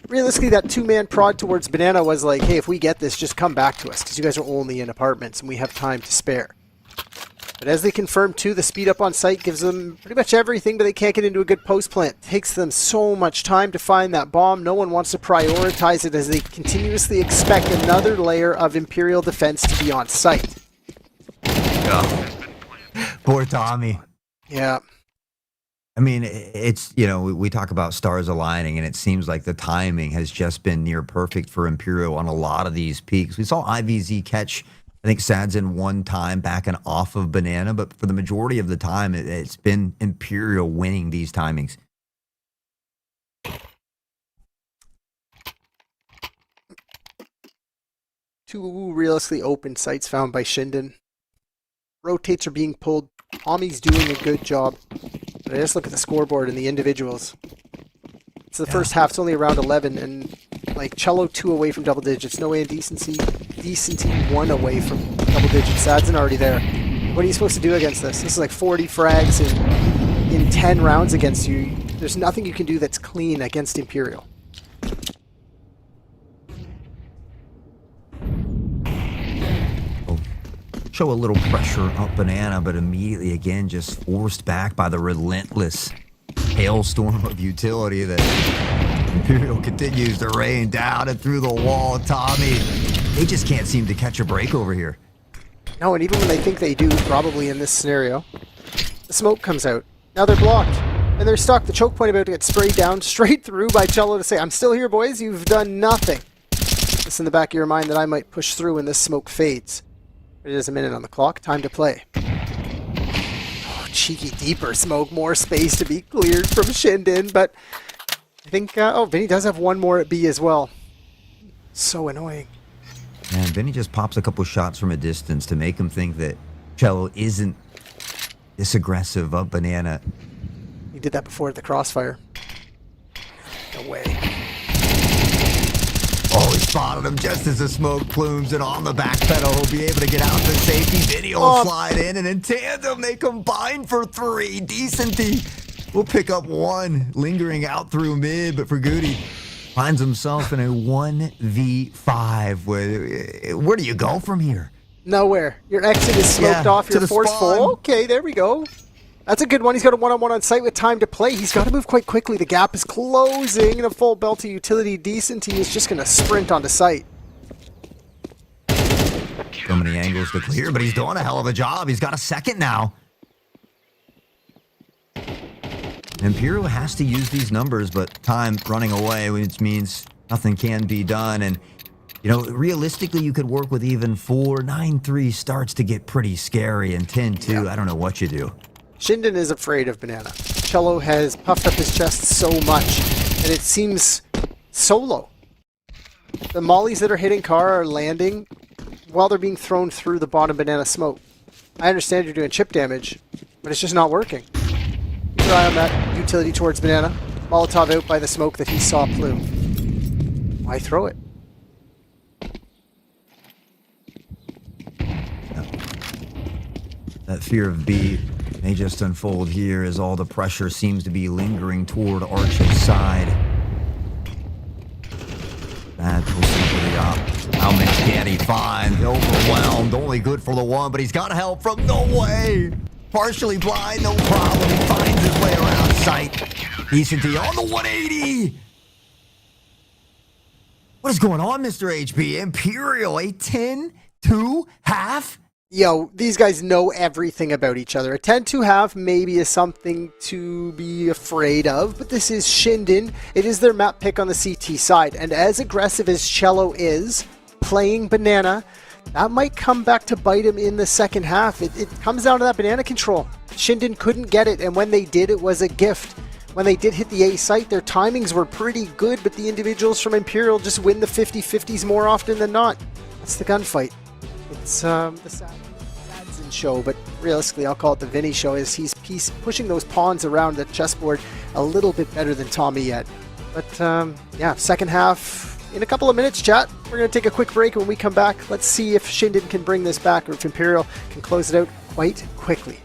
Realistically, that 2-man prod towards Banana was like, hey, if we get this, just come back to us, because you guys are only in apartments, and we have time to spare. But as they confirm too, the speed up on site gives them pretty much everything, but they can't get into a good post plant. It takes them so much time to find that bomb. No one wants to prioritize it as they continuously expect another layer of Imperial defense to be on site. Oh. Poor Tommy. Yeah. I mean, it's, you know, we talk about stars aligning, and it seems like the timing has just been near perfect for Imperial on a lot of these peaks. We saw IVZ catch, I think, Sads in one time backing off of Banana, but for the majority of the time, it's been Imperial winning these timings. Two realistically open sites found by ShindeN. Rotates are being pulled. Tommy's doing a good job. But I just look at the scoreboard and the individuals. It's the first half. It's only around 11, and like Cello 2 away from double digits. No way in Decency 1 away from double digits. Sadson already there. What are you supposed to do against this? This is like 40 frags in 10 rounds against you. There's nothing you can do that's clean against Imperial. Show a little pressure up Banana, but immediately again just forced back by the relentless hailstorm of utility that Imperial continues to rain down and through the wall. Tommy, they just can't seem to catch a break over here. No, and even when they think they do, probably in this scenario, the smoke comes out. Now they're blocked, and they're stuck. The choke point about to get sprayed down straight through by Cello to say, I'm still here, boys. You've done nothing. It's in the back of your mind that I might push through when this smoke fades. It is a minute on the clock. Time to play. Oh, cheeky deeper smoke. More space to be cleared from ShindeN, but I think, oh, Vinny does have one more at B as well. So annoying. And Vinny just pops a couple shots from a distance to make him think that Cello isn't this aggressive up Banana. He did that before at the crossfire. No way. Oh, he spotted him just as the smoke plumes, and on the back pedal, he'll be able to get out to safety. Vinny will slide in, and in tandem, they combine for 3. Decency will pick up 1, lingering out through mid, but for Goody, finds himself in a 1v5. Where do you go from here? Nowhere. Your exit is smoked off. You're forceful. Okay, there we go. That's a good one. He's got a one-on-one on site with time to play. He's got to move quite quickly. The gap is closing, and a full belt of utility. Decency is just going to sprint onto site. So many angles to clear, but he's doing a hell of a job. He's got a second now. Imperial has to use these numbers, but time running away, which means nothing can be done. And, you know, realistically, you could work with even 4. 9-3 starts to get pretty scary, and 10-2, I don't know what you do. ShindeN is afraid of Banana. Cello has puffed up his chest so much, and it seems so low. The mollies that are hitting car are landing while they're being thrown through the bottom Banana smoke. I understand you're doing chip damage, but it's just not working. Keep your eye on that utility towards Banana. Molotov out by the smoke that he saw plume. Why throw it? That fear of B may just unfold here as all the pressure seems to be lingering toward Arch's side. That will see for the op. How many can he find? Overwhelmed, only good for the one, but he's got help from no way. Partially blind, no problem. He finds his way around sight. Decent D on the 180. What is going on, Mr. HB? Imperial, a 10-2 half? Yo, these guys know everything about each other. A 10-2 half maybe is something to be afraid of, but this is ShindeN. It is their map pick on the CT side, and as aggressive as Cello is playing Banana, that might come back to bite him in the second half. It comes down to that banana control. ShindeN couldn't get it, and when they did, it was a gift. When they did hit the A site, their timings were pretty good, but the individuals from Imperial just win the 50-50s more often than not. That's the gunfight. It's the Sadson show, but realistically, I'll call it the Vinny show, as he's pushing those pawns around the chessboard a little bit better than Tommy yet. But yeah, second half in a couple of minutes, chat. We're going to take a quick break. When we come back, let's see if ShindeN can bring this back or if Imperial can close it out quite quickly.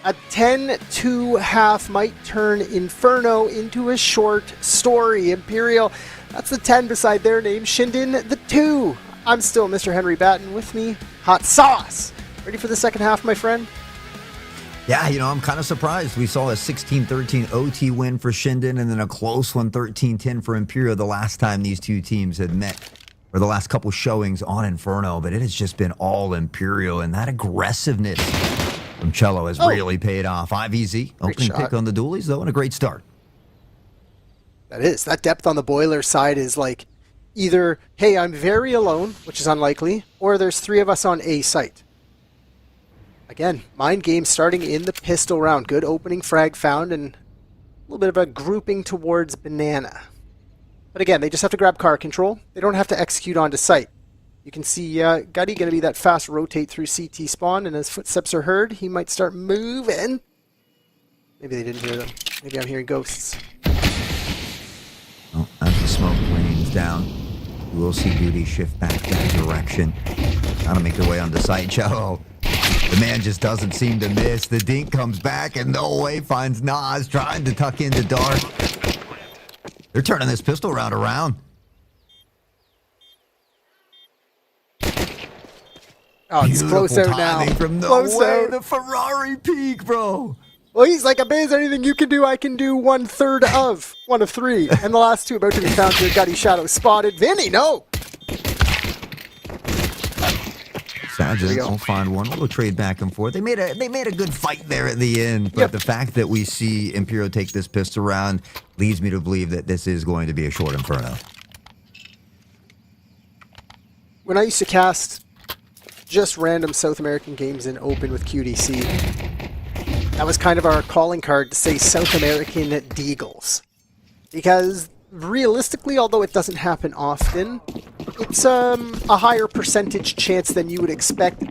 A 10-2 half might turn Inferno into a short story. Imperial, that's the 10 beside their name. ShindeN, the 2. I'm still Mr. Henry Batten. With me, Hot Sauce. Ready for the second half, my friend? Yeah, you know, I'm kind of surprised. We saw a 16-13 OT win for ShindeN and then a close one, 13-10 for Imperial the last time these two teams had met, or the last couple showings on Inferno, but it has just been all Imperial, and that aggressiveness from Cello has really paid off. 5EZ, opening pick on the dualies, though, and a great start. That is. That depth on the boiler side is like either, hey, I'm very alone, which is unlikely, or there's 3 of us on A site. Again, mind game starting in the pistol round. Good opening frag found and a little bit of a grouping towards Banana. But again, they just have to grab car control. They don't have to execute onto site. You can see Gutty going to be that fast rotate through CT spawn, and as footsteps are heard, he might start moving. Maybe they didn't hear them. Maybe I'm hearing ghosts. Well, as the smoke rains down, we will see Duty shift back that direction. Trying to make their way onto site. Cello, the man just doesn't seem to miss. The dink comes back and no way finds Nas trying to tuck into Dark. They're turning this pistol round around. Oh, it's close out now. From Close out. The Ferrari peak, bro. Well, he's like, Abiz, anything you can do, I can do 1/3 of. 1 of 3. And the last 2 about to be found here. Gutty Shadow spotted. Vinny, no! ShindeN will find one. We'll trade back and forth. They made a good fight there at the end, but the fact that we see Imperial take this pistol round leads me to believe that this is going to be a short Inferno. When I used to cast just random South American games in Open with QDC, that was kind of our calling card to say South American Deagles. Because realistically, although it doesn't happen often, it's a higher percentage chance than you would expect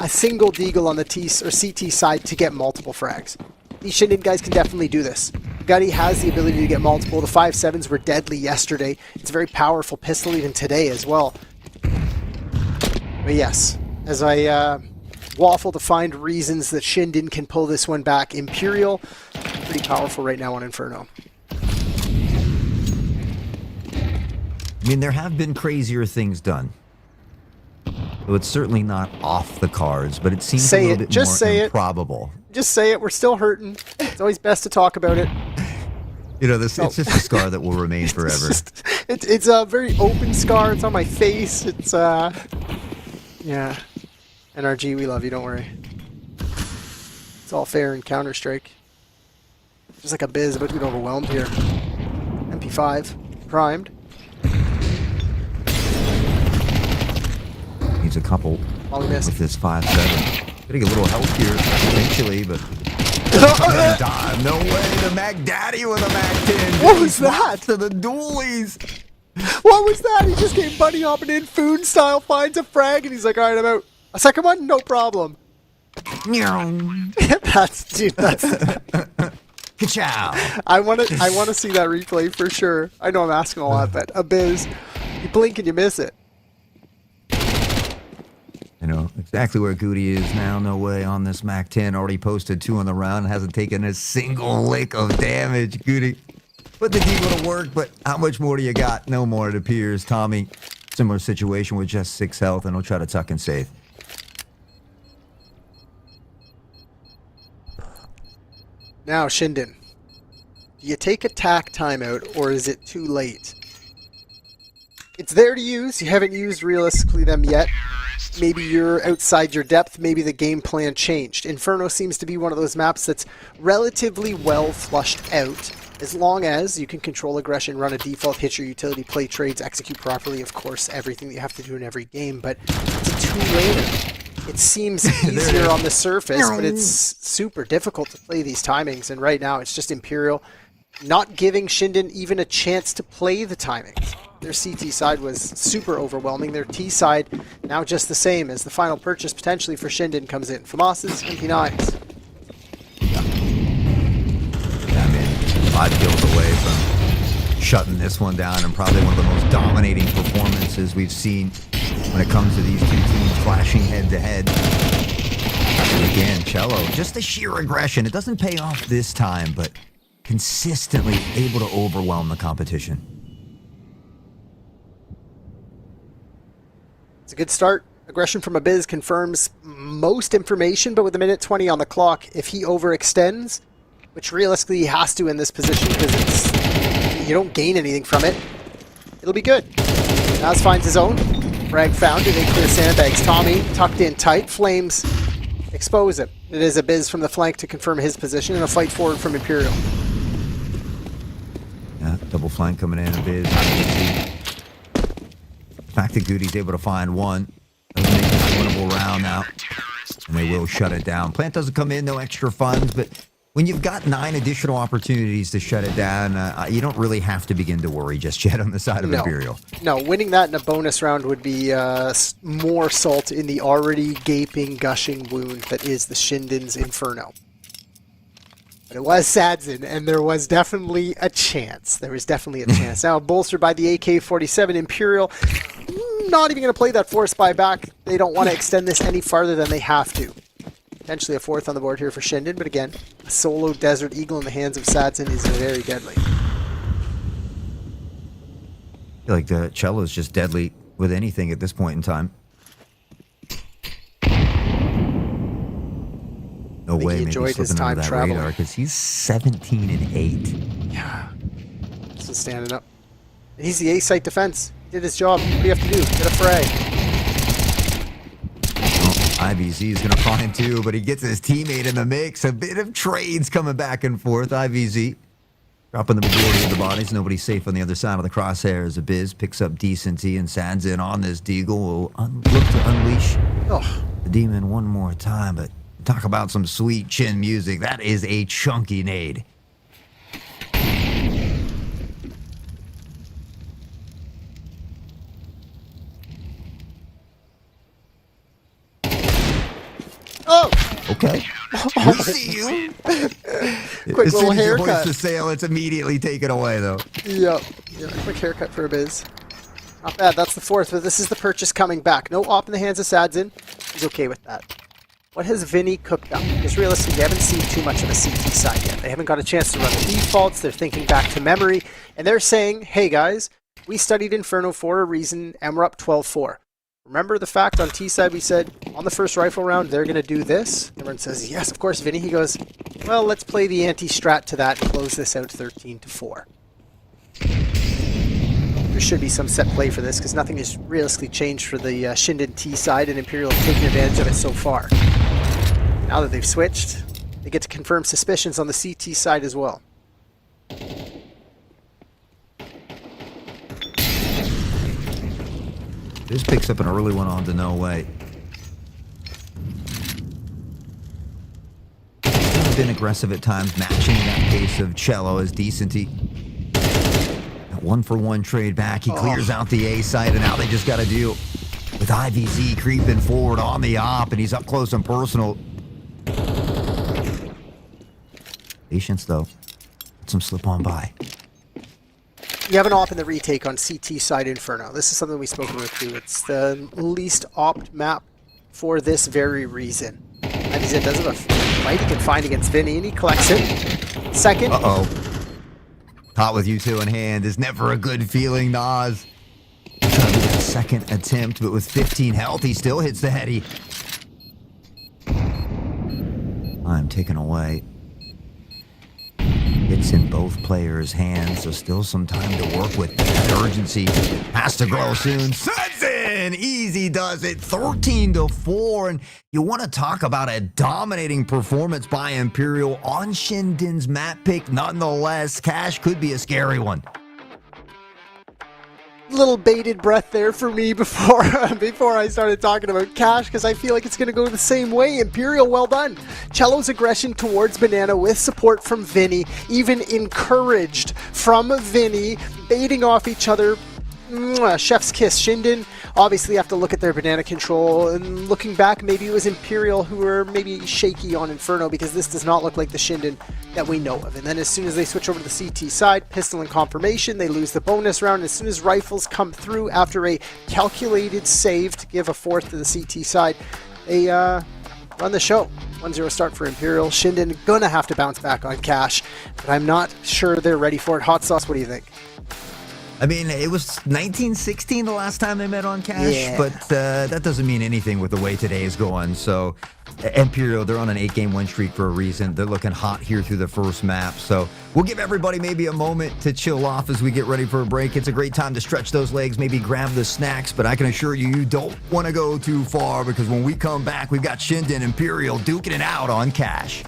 a single Deagle on the T or CT side to get multiple frags. These ShindeN guys can definitely do this. Gutty has the ability to get multiple. The 5.7s were deadly yesterday. It's a very powerful pistol even today as well. But yes, as I waffle to find reasons that ShindeN can pull this one back, Imperial, pretty powerful right now on Inferno. I mean, there have been crazier things done. So it's certainly not off the cards, but it seems a little bit more improbable. Just say it. We're still hurting. It's always best to talk about it. You know, it's just a scar that will remain forever. It's a very open scar. It's on my face. It's, yeah. NRG, we love you. Don't worry. It's all fair in Counter-Strike. Just like Abiz about to get overwhelmed here. MP5. Primed. Needs a couple with this 5.7. Getting a little help here, potentially, but... no way, the Mac Daddy with a Mac 10. What was that? To the dualies. What was that? He just came bunny hopping in, Foon style, finds a frag, and he's like, alright, I'm out. A second one? No problem. That's... Ka-chow. I wanna see that replay for sure. I know I'm asking a lot, but Abiz, you blink and you miss it. You know, exactly where Goody is now. No way on this Mac 10. Already posted 2 on the round. Hasn't taken a single lick of damage. Goody put the Deagle to work, but how much more do you got? No more, it appears. Tommy, similar situation with just 6 health, and he'll try to tuck and save. Now, ShindeN, do you take a tack timeout, or is it too late? It's there to use. You haven't used realistically them yet. Maybe you're outside your depth. Maybe the game plan changed. Inferno seems to be one of those maps that's relatively well flushed out. As long as you can control aggression, run a default, hit your utility, play trades, execute properly, of course, everything that you have to do in every game. But it's a 2-laner. It seems easier on the surface, but it's super difficult to play these timings. And right now, it's just Imperial not giving ShindeN even a chance to play the timings. Their CT side was super overwhelming. Their T side now just the same as the final purchase potentially for ShindeN comes in. FAMAS's MP9s. Yeah, I mean, 5 kills away from shutting this one down, and probably one of the most dominating performances we've seen when it comes to these 2 teams clashing head to head. And again, Cello, just the sheer aggression. It doesn't pay off this time, but consistently able to overwhelm the competition. It's a good start. Aggression from Abiz confirms most information, but with a minute 20 on the clock, if he overextends, which realistically he has to in this position because you don't gain anything from it, it'll be good. Naz finds his own. Frag found it. They clear sandbags. Tommy tucked in tight. Flames expose him. It is Abiz from the flank to confirm his position and a fight forward from Imperial. Yeah, double flank coming in. Abiz. The fact that Goody's able to find one doesn't make this a winnable round now, and they will shut it down. Plant doesn't come in, no extra funds, but when you've got 9 additional opportunities to shut it down, you don't really have to begin to worry just yet on the side of Imperial. No, winning that in a bonus round would be more salt in the already gaping, gushing wound that is the ShindeN's Inferno. But it was ShindeN, and there was definitely a chance. Now, bolstered by the AK-47, Imperial, not even going to play that force buyback. They don't want to extend this any farther than they have to. Potentially a 4th on the board here for ShindeN, but again, a solo Desert Eagle in the hands of ShindeN is very deadly. I feel like the Cello is just deadly with anything at this point in time. No I think way, he maybe enjoyed his slipping under time that traveling. radar because he's 17-8. Yeah. This is standing up. And he's the A-site defense. He did his job. What do you have to do? Get a frag. IVZ is going to find two, but he gets his teammate in the mix. A bit of trades coming back and forth. IVZ dropping the majority of the bodies. Nobody's safe on the other side of the crosshairs. Abiz picks up decency and sands in on this Deagle. Will look to unleash the demon one more time, but talk about some sweet chin music. That is a chunky nade. Oh! Okay. We see you. Quick As soon little as you haircut. hoist the sail, it's immediately taken away, though. Yep. Yeah, quick haircut for Abiz. Not bad. That's the fourth, but this is the purchase coming back. No op in the hands of SadZin. He's okay with that. What has Vinny cooked up? Because realistically, we haven't seen too much of a CT side yet. They haven't got a chance to run the defaults. They're thinking back to memory. And they're saying, hey guys, we studied Inferno for a reason, and we're up 12-4. Remember the fact on T side we said, on the first rifle round, they're going to do this? Everyone says, yes, of course, Vinny. He goes, well, let's play the anti-strat to that and close this out 13-4. There should be some set play for this because nothing has realistically changed for the ShindeN T side, and Imperial have taken advantage of it so far. Now that they've switched, they get to confirm suspicions on the CT side as well. This picks up an early one on to No Way. He's been aggressive at times, matching that pace of Cello as decency. That 1-for-1 trade back. He clears out the A site, and now they just got to deal with IVZ creeping forward on the op, and he's up close and personal. Patience, though. Let some slip on by. You have an op in the retake on CT side Inferno. This is something we spoke about too. It's the least opt map for this very reason. IVZ does have a fight he can find against Vinny, and he collects it. Second. Uh-oh. Caught with you two in hand is never a good feeling, Nas. Trying to do that second attempt, but with 15 health, he still hits the heady. I'm taken away. It's in both players' hands, so still some time to work with. That urgency has to grow soon. ShindeN! Easy does it, 13-4. And you want to talk about a dominating performance by Imperial on ShindeN's map pick. Nonetheless, Cash could be a scary one. Little bated breath there for me before I started talking about Cash, because I feel like it's going to go the same way. Imperial, well done. Cello's aggression towards Banana with support from Vinny, even encouraged from Vinny, baiting off each other. Chef's kiss. ShindeN obviously have to look at their Banana control, and looking back, maybe it was Imperial who were maybe shaky on Inferno, because this does not look like the ShindeN that we know of. And then as soon as they switch over to the CT side, pistol and confirmation, they lose the bonus round. As soon as rifles come through after a calculated save to give a fourth to the CT side, they run the show. 1-0 start for Imperial. ShindeN gonna have to bounce back on Cash, but I'm not sure they're ready for it. Hot Sauce, what do you think? I mean, it was 1916 the last time they met on Cash, but that doesn't mean anything with the way today is going. So, Imperial, they're on an 8-game win streak for a reason. They're looking hot here through the first map. So, we'll give everybody maybe a moment to chill off as we get ready for a break. It's a great time to stretch those legs, maybe grab the snacks, but I can assure you, you don't want to go too far, because when we come back, we've got ShindeN Imperial duking it out on Cash.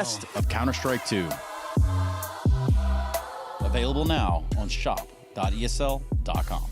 best of Counter-Strike 2. Available now on shop.esl.com.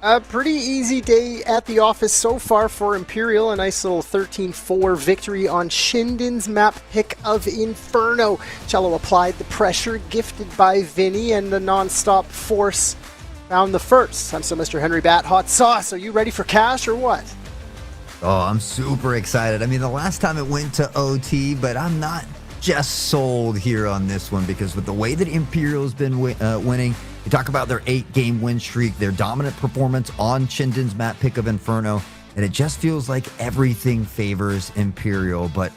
A pretty easy day at the office so far for Imperial. A nice little 13-4 victory on ShindeN's map pick of Inferno. Cello applied the pressure, gifted by Vinny, and the non-stop force found the first. I'm still Mr. Henry Bat. Hot sauce. Are you ready for cash or what? Oh, I'm super excited. I mean, the last time it went to OT, but I'm not just sold here on this one because with the way that Imperial's been winning, you talk about their 8-game win streak, their dominant performance on ShindeN's map pick of Inferno, and it just feels like everything favors Imperial. But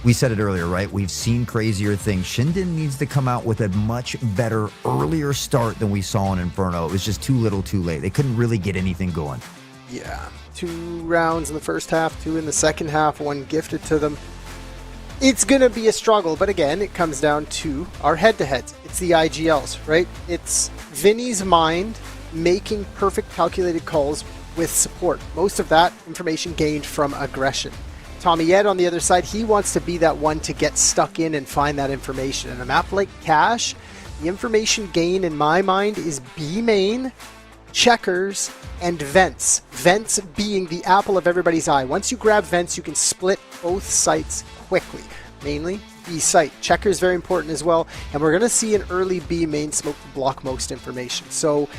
we said it earlier, right? We've seen crazier things. ShindeN needs to come out with a much better, earlier start than we saw in Inferno. It was just too little too late. They couldn't really get anything going. Yeah, 2 rounds in the first half, 2 in the second half, 1 gifted to them. It's going to be a struggle, but again, it comes down to our head-to-heads. It's the IGLs, right? It's Vinny's mind making perfect calculated calls with support. Most of that information gained from aggression. Tommy Yed on the other side, he wants to be that one to get stuck in and find that information. In a map like Cash, the information gain in my mind is B main, checkers, and vents. Vents being the apple of everybody's eye. Once you grab vents, you can split both sites quickly. Mainly B site. Checker is very important as well, and we're going to see an early B main smoke to block most information. So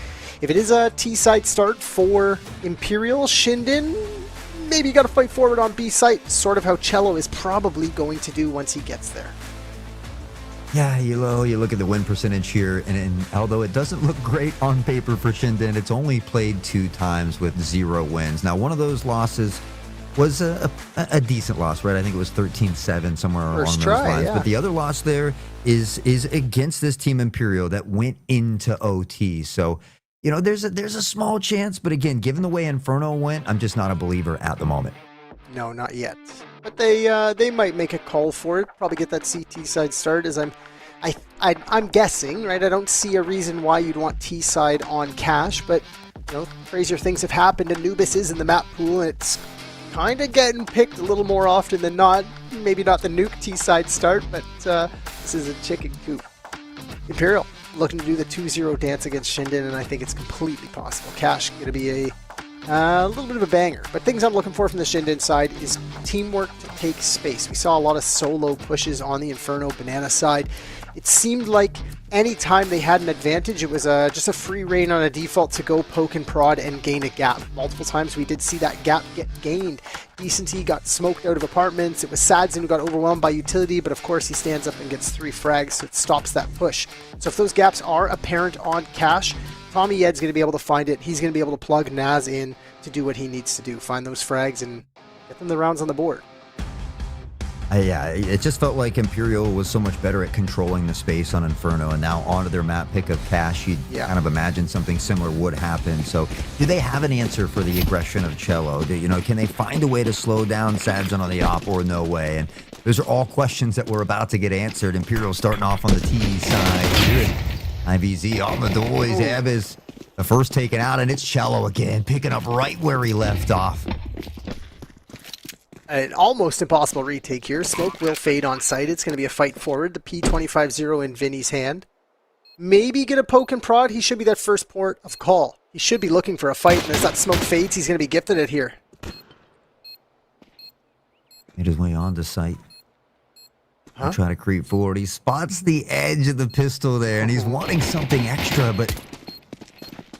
if it is a T site start for Imperial, ShindeN, maybe you got to fight forward on B site, sort of how Cello is probably going to do once he gets there. Yeah, you look at the win percentage here, and although it doesn't look great on paper for ShindeN, it's only played 2 times with 0 wins. Now, one of those losses was a decent loss, right? I think it was 13-7, somewhere along those lines. Yeah. But the other loss there is against this team Imperial that went into OT. So, you know, there's a small chance, but again, given the way Inferno went, I'm just not a believer at the moment. No, not yet. But they might make a call for it. Probably get that CT side started. As I'm guessing, right? I don't see a reason why you'd want T side on Cash, but you know, crazier things have happened. Anubis is in the map pool, and it's kind of getting picked a little more often than not. Maybe not the nuke T side start, but this is a chicken coop. Imperial looking to do the 2-0 dance against ShindeN, and I think it's completely possible. Cash going to be a little bit of a banger, but things I'm looking for from the ShindeN side is teamwork to take space. We saw a lot of solo pushes on the Inferno Banana side. It seemed like anytime they had an advantage, it was just a free reign on a default to go poke and prod and gain a gap. Multiple times we did see that gap get gained. Decenty got smoked out of apartments. It was Sadzen who got overwhelmed by utility, but of course he stands up and gets 3 frags, so it stops that push. So if those gaps are apparent on Cash, Tommy Yed's going to be able to find it. He's going to be able to plug Naz in to do what he needs to do, find those frags and get them the rounds on the board. Yeah, it just felt like Imperial was so much better at controlling the space on Inferno, and now onto their map pick of Cash, you'd kind of imagine something similar would happen. So do they have an answer for the aggression of Cello? Can they find a way to slow down Sadzen on the op, or no way? And those are all questions that we're about to get answered. Imperial starting off on the T side here. IVZ on the doors. Eb is the first taken out, and it's Cello again, picking up right where he left off. An almost impossible retake here. Smoke will fade on site. It's going to be a fight forward. The P25-0 in Vinny's hand. Maybe get a poke and prod. He should be that first port of call. He should be looking for a fight, and as that smoke fades, he's going to be gifted it here. Made his way onto site. Trying to creep forward. He spots the edge of the pistol there, and he's wanting something extra, but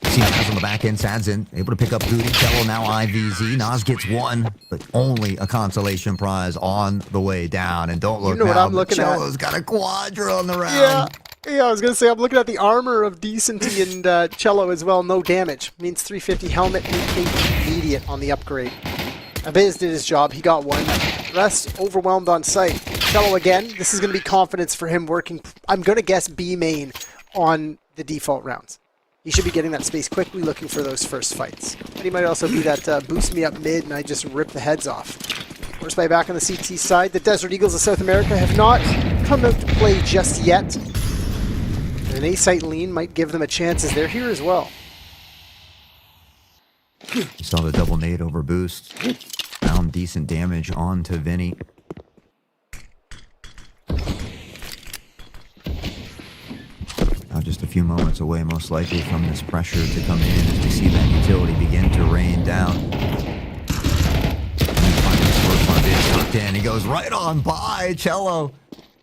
see Naz on the back end. Sadzen able to pick up booty. Cello now IVZ. Naz gets 1, but only a consolation prize on the way down. And don't look, you know what I'm looking Cello's got a quadra on the round. Yeah, I was going to say, I'm looking at the armor of Decenty and Cello as well. No damage. Means 350 helmet, immediate on the upgrade. Abiz did his job. He got 1. Rest overwhelmed on site. Cello again. This is going to be confidence for him working, I'm going to guess, B main on the default rounds. He should be getting that space quickly, looking for those first fights. But he might also be that boost me up mid and I just rip the heads off. Horseplay back on the CT side. The Desert Eagles of South America have not come out to play just yet. An A-site lean might give them a chance as they're here as well. You saw the double nade over boost. Found decent damage onto Vinny. Now just a few few moments away, most likely, from this pressure to come in as we see that utility begin to rain down. And he goes right on by Cello.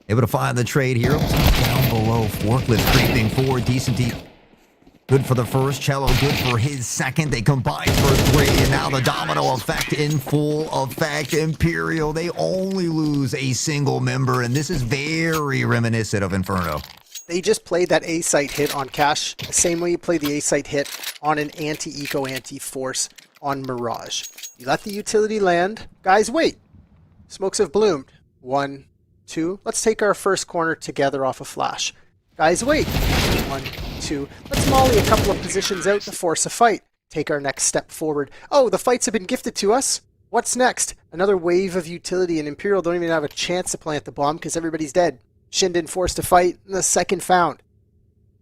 Able to find the trade here. Down below, forklift creeping forward, decent deep. Good for the first, Cello good for his second. They combine for 3, and now the domino effect in full effect. Imperial, they only lose a single member, and this is very reminiscent of Inferno. They just played that A-site hit on Cash the same way you play the A-site hit on an anti-eco, anti-force on Mirage. You let the utility land. Guys, wait. Smokes have bloomed. 1, 2. Let's take our first corner together off a flash. Guys, wait. 1, 2. Let's molly a couple of positions out to force a fight. Take our next step forward. Oh, the fights have been gifted to us. What's next? Another wave of utility, and Imperial don't even have a chance to plant the bomb because everybody's dead. ShindeN forced to fight, and the second found.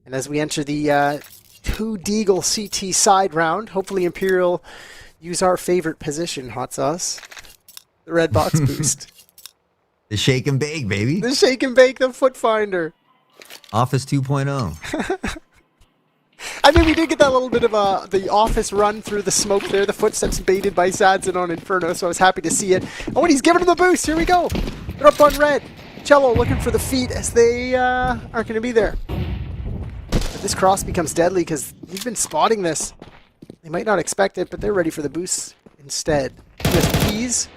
And as we enter the 2 Deagle CT side round, hopefully Imperial use our favorite position, Hot Sauce. The red box boost. The shake and bake, baby. The shake and bake, the foot finder. Office 2.0. I mean, we did get that little bit of the office run through the smoke there. The footsteps baited by ShindeN on Inferno, so I was happy to see it. Oh, and he's giving him the boost. Here we go. They're up on red. Cello looking for the feet as they aren't going to be there. But this cross becomes deadly because we've been spotting this. They might not expect it, but they're ready for the boost instead. With keys.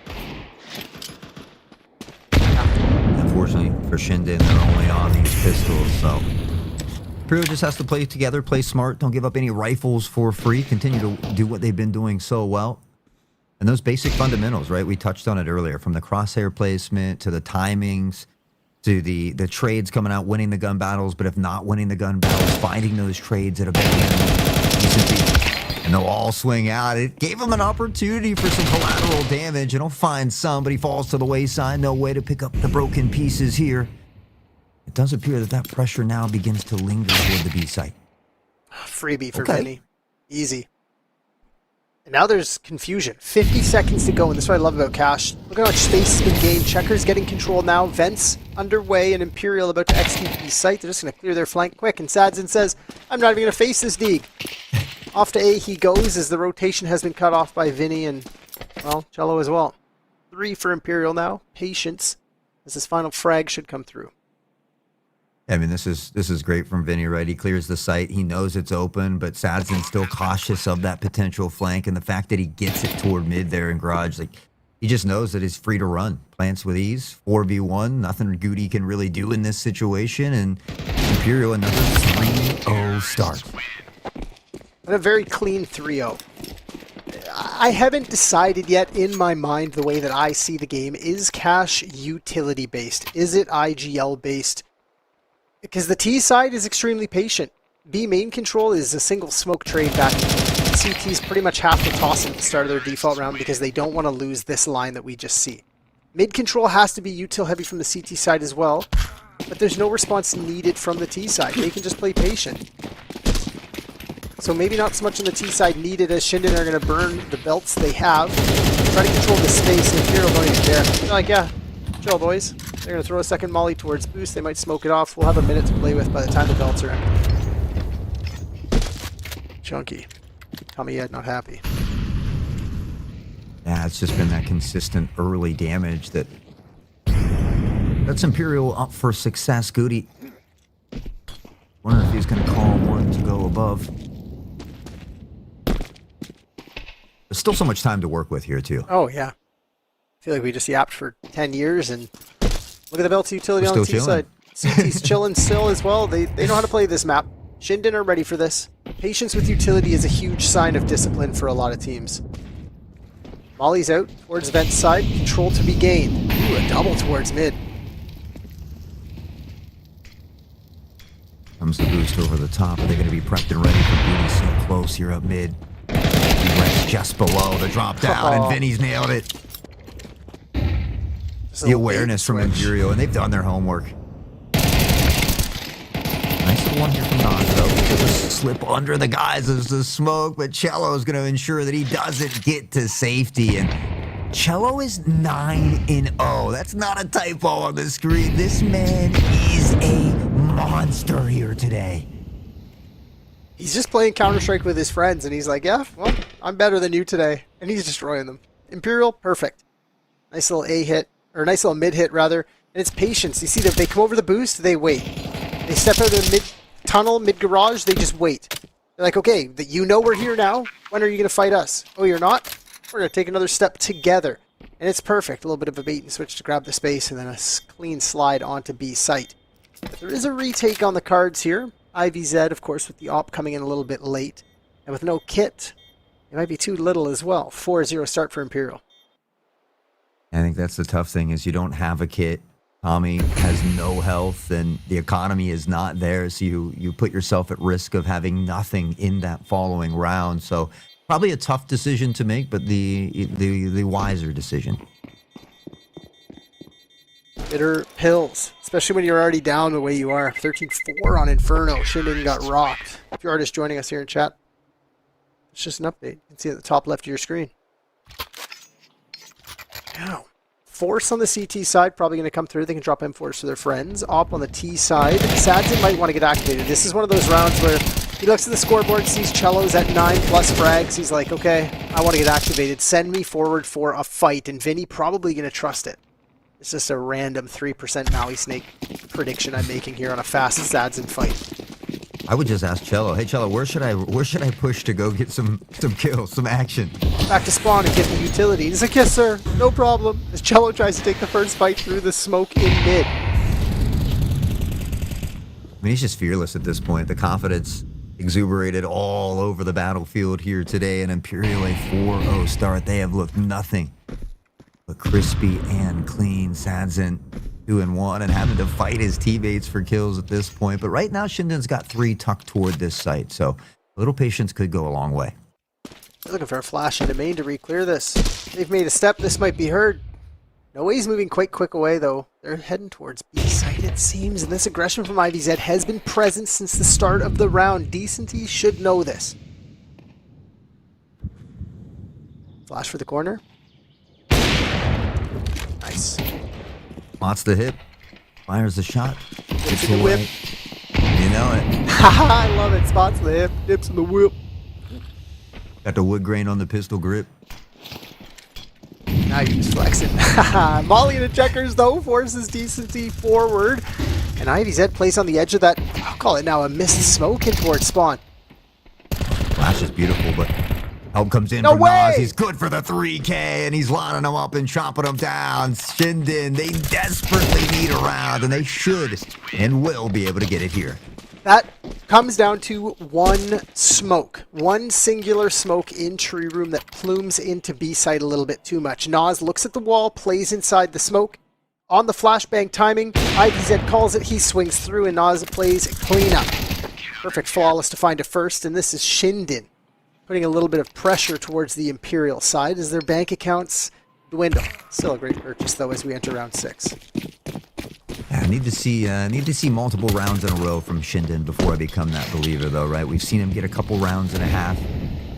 Unfortunately for ShindeN, they're only on these pistols, so Imperial just has to play together, play smart, don't give up any rifles for free, continue to do what they've been doing so well. And those basic fundamentals, right? We touched on it earlier, from the crosshair placement to the timings to the trades coming out, winning the gun battles, but if not winning the gun battles, finding those trades at a and they'll all swing out. It gave him an opportunity for some collateral damage, and he'll find somebody falls to the wayside. No way to pick up the broken pieces here. It does appear that that pressure now begins to linger toward the B site. Freebie for Vinny. Easy. And now there's confusion. 50 seconds to go, and this is what I love about Cash. Look at how much space has been gained. Checkers getting control now. Vents underway, and Imperial about to execute the site. They're just going to clear their flank quick, and ShindeN says, I'm not even going to face this Deeg. Off to A he goes as the rotation has been cut off by Vinny and, well, Cello as well. 3 for Imperial now. Patience as this final frag should come through. I mean, this is great from Vinny, right? He clears the site. He knows it's open, but ShindeN's still cautious of that potential flank, and the fact that he gets it toward mid there in garage, like, he just knows that he's free to run. Plants with ease, 4v1, nothing Goody can really do in this situation, and Imperial another 3-0 start. And a very clean 3-0. I haven't decided yet in my mind the way that I see the game. Is Cash utility based? Is it IGL based? Because the T side is extremely patient. B main control is a single smoke trade back. CTs pretty much have to toss at the start of their default round because they don't want to lose this line that we just see. Mid control has to be util heavy from the CT side as well, but there's no response needed from the T side. They can just play patient. So maybe not so much on the T side needed, as ShindeN are going to burn the belts they have. Try to control the space, and Imperial don't even care. They're like, yeah, chill boys. They're going to throw a second molly towards boost. They might smoke it off. We'll have a minute to play with by the time the belts are in. Chunky. Tommy Ed not happy. Yeah, it's just been that consistent early damage that's Imperial up for success. Goody. Wonder if he's going to call one to go above. There's still so much time to work with here, too. Oh, yeah. I feel like we just yapped for 10 years, and look at the belts utility on the T side. CT's chilling still as well. They know how to play this map. ShindeN are ready for this. Patience with utility is a huge sign of discipline for a lot of teams. Molly's out towards vent side. Control to be gained. Ooh, a double towards mid. Comes the boost over the top. Are they going to be prepped and ready for Goody so close here up mid? Right just below the drop down, and Vinny's nailed it. The awareness from Imperial, and they've done their homework. Nice little one here from Nazo. It was slip under the guise of the smoke, but Cello is going to ensure that he doesn't get to safety. And Cello is 9-0. That's not a typo on the screen. This man is a monster here today. He's just playing Counter-Strike with his friends, and he's like, yeah, well, I'm better than you today. And he's destroying them. Imperial, perfect. Nice little A hit, or nice little mid hit, rather. And it's patience. You see that they come over the boost, they wait. They step out of the mid-tunnel, mid-garage, they just wait. They're like, okay, you know we're here now. When are you going to fight us? Oh, you're not? We're going to take another step together. And it's perfect. A little bit of a bait and switch to grab the space, and then a clean slide onto B site. But there is a retake on the cards here. IVZ, of course, with the op coming in a little bit late. And with no kit, it might be too little as well. 4-0 start for Imperial. I think that's the tough thing is you don't have a kit. Tommy has no health, and the economy is not there, so you put yourself at risk of having nothing in that following round. So probably a tough decision to make, but the wiser decision. Bitter pills, especially when you're already down the way you are. 13-4 on Inferno. ShindeN got rocked. If you are just joining us here in chat, it's just an update. You can see at the top left of your screen. Now, Force on the CT side, probably going to come through. They can drop M4s to their friends. Op on the T side. ShindeN might want to get activated. This is one of those rounds where he looks at the scoreboard, sees Cello's at 9+ frags. He's like, okay, I want to get activated. Send me forward for a fight. And Vinny probably going to trust it. It's just a random 3% Maui Snake prediction I'm making here on a fast ShindeN fight. I would just ask Cello, hey Cello, where should I push to go get some kills, some action? Back to spawn and get the utility. He's like, yes sir, no problem. As Cello tries to take the first fight through the smoke in mid. I mean, he's just fearless at this point. The confidence exuberated all over the battlefield here today. An Imperial a 4-0 start. They have looked nothing but crispy and clean. ShindeN 2-1 and having to fight his teammates for kills at this point. But right now, ShindeN's got 3 tucked toward this site, so a little patience could go a long way. They're looking for a flash into main to re-clear this. They've made a step. This might be heard. No way he's moving quite quick away, though. They're heading towards B site, it seems, and this aggression from IVZ has been present since the start of the round. Decenty should know this. Flash for the corner. Nice. Spots the hip, fires the shot, Dips in the whip. You know it. I love it. Spots the hip, dips in the whip. Got the wood grain on the pistol grip. Now you're just flexing. Molly into checkers, though, forces Decenty forward. And IVZ plays on the edge of that, I'll call it now, a missed smoke in towards spawn. Flash is beautiful, but help comes in No from way! Nas. He's good for the 3K, and he's lining them up and chopping them down. ShindeN, they desperately need a round, and they should and will be able to get it here. That comes down to one smoke. One singular smoke in tree room that plumes into B side a little bit too much. Nas looks at the wall, plays inside the smoke. On the flashbang timing, IVZ calls it, he swings through, and Nas plays cleanup. Perfect, flawless to find a first, and this is ShindeN putting a little bit of pressure towards the Imperial side as their bank accounts dwindle. Still a great purchase, though, as we enter round 6. Yeah, I need to see multiple rounds in a row from ShindeN before I become that believer, though, right? We've seen him get a couple rounds and a half,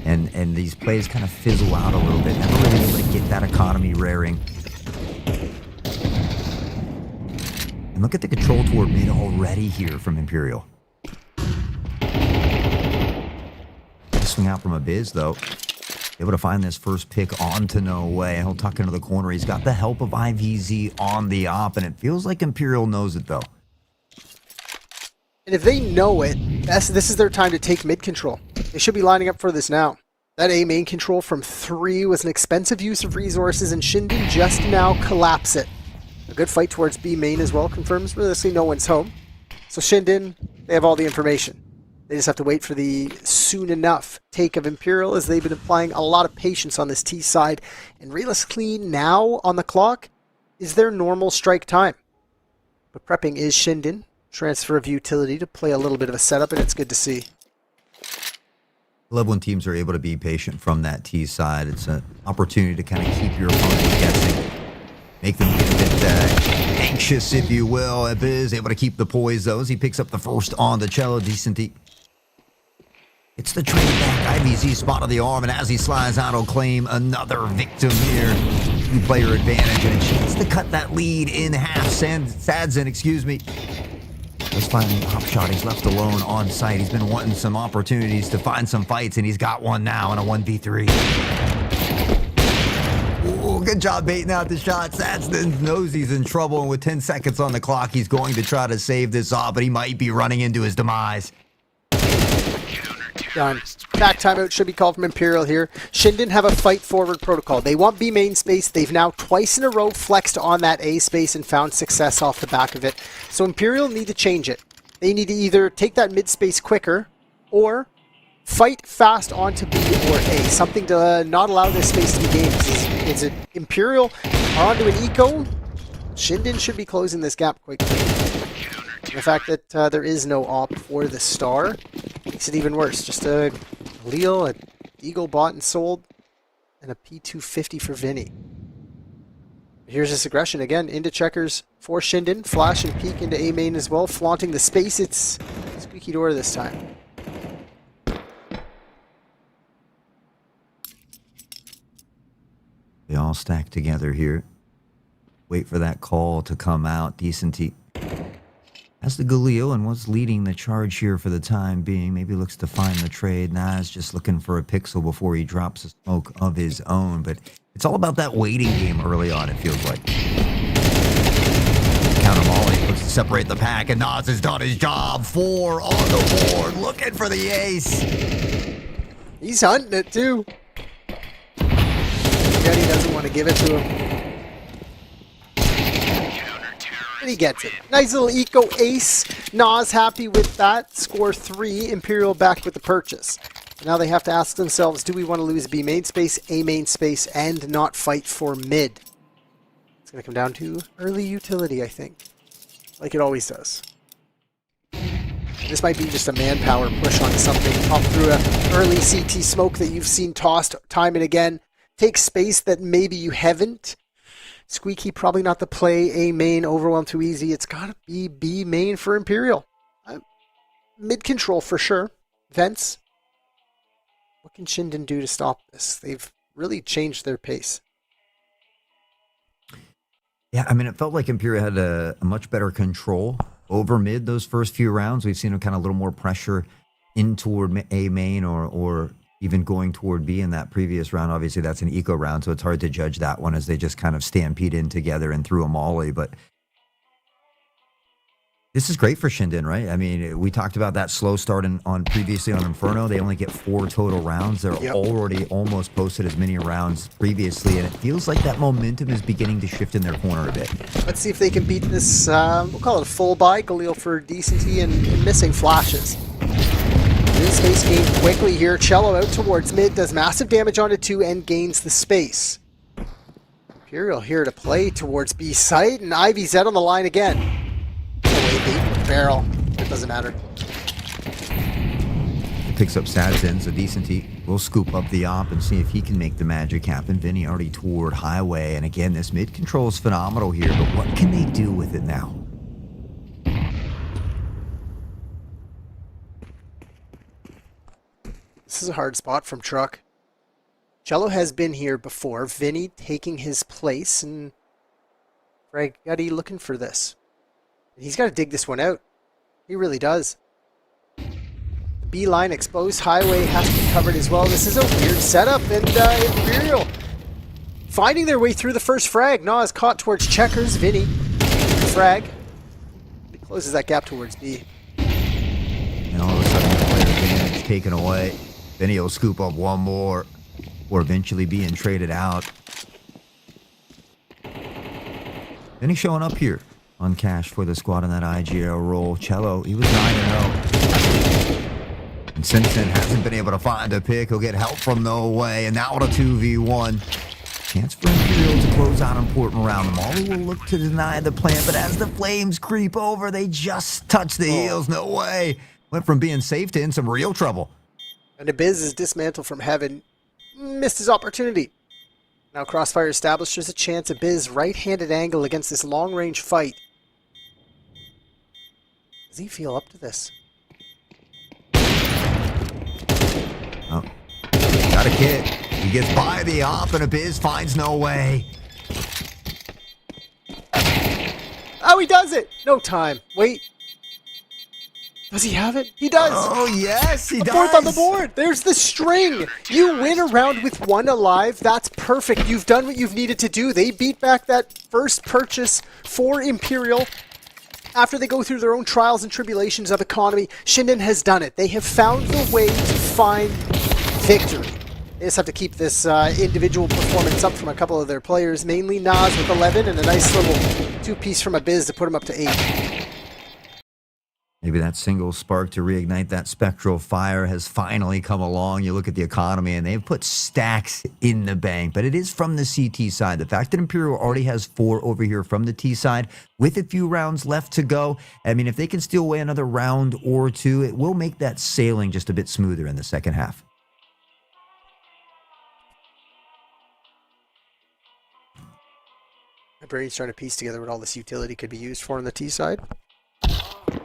and these plays kind of fizzle out a little bit. Never really able to get that economy raring. And look at the control toward mid already here from Imperial. Swing out from a biz, though. Able to find this first pick onto No Way. He'll tuck into the corner. He's got the help of IVZ on the op, and it feels like Imperial knows it, though. And if they know it, this is their time to take mid control. They should be lining up for this now. That A main control from 3 was an expensive use of resources, and ShindeN just now collapse it. A good fight towards B main as well confirms realistically no one's home. So ShindeN, they have all the information. They just have to wait for the soon enough take of Imperial, as they've been applying a lot of patience on this T side. And realistically now on the clock is their normal strike time. But prepping is ShindeN. Transfer of utility to play a little bit of a setup, and it's good to see. I love when teams are able to be patient from that T side. It's an opportunity to kind of keep your opponent guessing. Make them get a bit anxious, if you will. Biz able to keep the poise, though, as he picks up the first on the Cello. Decenty. It's the trade back. IVZ spot of the arm, and as he slides out, he'll claim another victim here. 2-player advantage, and a chance to cut that lead in half. ShindeN, excuse me. Let's find the op shot. He's left alone on site. He's been wanting some opportunities to find some fights, and he's got one now in a 1v3. Ooh, good job baiting out the shots. ShindeN knows he's in trouble, and with 10 seconds on the clock, he's going to try to save this off, but he might be running into his demise. Done. Back timeout should be called from Imperial here. ShindeN have a fight forward protocol. They want B main space. They've now twice in a row flexed on that A space and found success off the back of it. So Imperial need to change it. They need to either take that mid space quicker or fight fast onto B or A. Something to not allow this space to be gained. Is it Imperial are onto an eco? ShindeN should be closing this gap quickly. The fact that there is no op for the star makes it even worse. Just a Leo, a Eagle bought and sold, and a P250 for Vinny. Here's this aggression again into checkers for ShindeN. Flash and peek into A main as well, flaunting the space. It's squeaky door this time. They all stack together here. Wait for that call to come out. Decent. As the Galil and what's leading the charge here for the time being, maybe looks to find the trade. Nas just looking for a pixel before he drops a smoke of his own. But it's all about that waiting game early on, it feels like. Counter Molly looks to separate the pack, and Nas has done his job. 4 on the board, looking for the ace. He's hunting it too. Yet he doesn't want to give it to him. He gets it. Nice little eco ace. Nas happy with that. Score 3. Imperial back with the purchase. Now they have to ask themselves, do we want to lose B main space, A main space, and not fight for mid? It's going to come down to early utility, I think. Like it always does. This might be just a manpower push onto something. Up through an early CT smoke that you've seen tossed time and again. Take space that maybe you haven't. Squeaky, probably not the play. A main, overwhelmed too easy. It's got to be B main for Imperial. Mid control for sure. Vents. What can ShindeN do to stop this? They've really changed their pace. Yeah, I mean, it felt like Imperial had a much better control over mid those first few rounds. We've seen kind of a little more pressure in toward A main or even going toward B in that previous round. Obviously, that's an eco round, so it's hard to judge that one as they just kind of stampede in together and threw a molly. But this is great for ShindeN, right? I mean, we talked about that slow start previously on Inferno. They only get 4 total rounds. They're already almost posted as many rounds previously, and it feels like that momentum is beginning to shift in their corner a bit. Let's see if they can beat this, we'll call it a full buy. Galil for decency and missing flashes. Space gain quickly here. Cello out towards mid, does massive damage onto 2 and gains the space. Imperial here to play towards B site, and IvyZ on the line again. No way, bait barrel. It doesn't matter. Picks up ShindeN, so Decenty will scoop up the op and see if he can make the magic happen. Vinny already toward highway, and again, this mid control is phenomenal here, but what can they do with it now? This is a hard spot from Truck. Cello has been here before. Vinny taking his place, and Fraggetti looking for this. He's got to dig this one out. He really does. The B line exposed. Highway has to be covered as well. This is a weird setup, and Imperial finding their way through the first frag. Nas caught towards checkers. Vinny, frag. He closes that gap towards B. And all of a sudden, the player advantage taken away. Vinny will scoop up one more, or eventually being traded out. Vinny showing up here on cash for the squad in that IGL role. Cello, he was 9-0. And since then, hasn't been able to find a pick. He'll get help from No Way, and now on a 2v1. Chance for Imperial to close out an important round. The Molly will look to deny the plan, but as the flames creep over, they just touch the heels. No Way. Went from being safe to in some real trouble. And Abyss is dismantled from heaven. Missed his opportunity. Now Crossfire established there's a chance Abyss right-handed angle against this long-range fight. Does he feel up to this? Oh, got a kit. He gets by the op, and Abyss finds No Way. Oh, he does it! No time. Wait. Does he have it? He does! Oh, yes, he A does. fourth on the board. There's the string. You win a round with one alive. That's perfect. You've done what you've needed to do. They beat back that first purchase for Imperial. After they go through their own trials and tribulations of economy, ShindeN has done it. They have found the way to find victory. They just have to keep this individual performance up from a couple of their players, mainly Nas with 11 and a nice little two-piece from Abiz to put him up to 8. Maybe that single spark to reignite that spectral fire has finally come along. You look at the economy and they've put stacks in the bank, but it is from the CT side. The fact that Imperial already has 4 over here from the T side with a few rounds left to go. I mean, if they can steal away another round or 2, it will make that sailing just a bit smoother in the second half. My brain's trying to piece together what all this utility could be used for on the T side.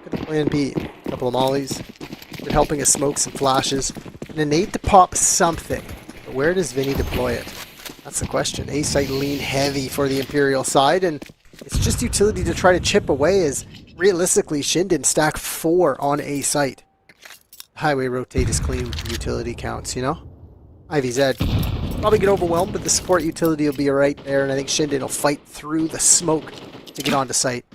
Could have plan B. A couple of mollies. Been helping us smoke some flashes. And a nade to pop something. But where does Vinny deploy it? That's the question. A site lean heavy for the Imperial side, and it's just utility to try to chip away as realistically ShindeN stack 4 on A site. Highway rotate is clean with the utility counts, you know? IVZ probably get overwhelmed, but the support utility will be right there, and I think ShindeN will fight through the smoke to get onto site.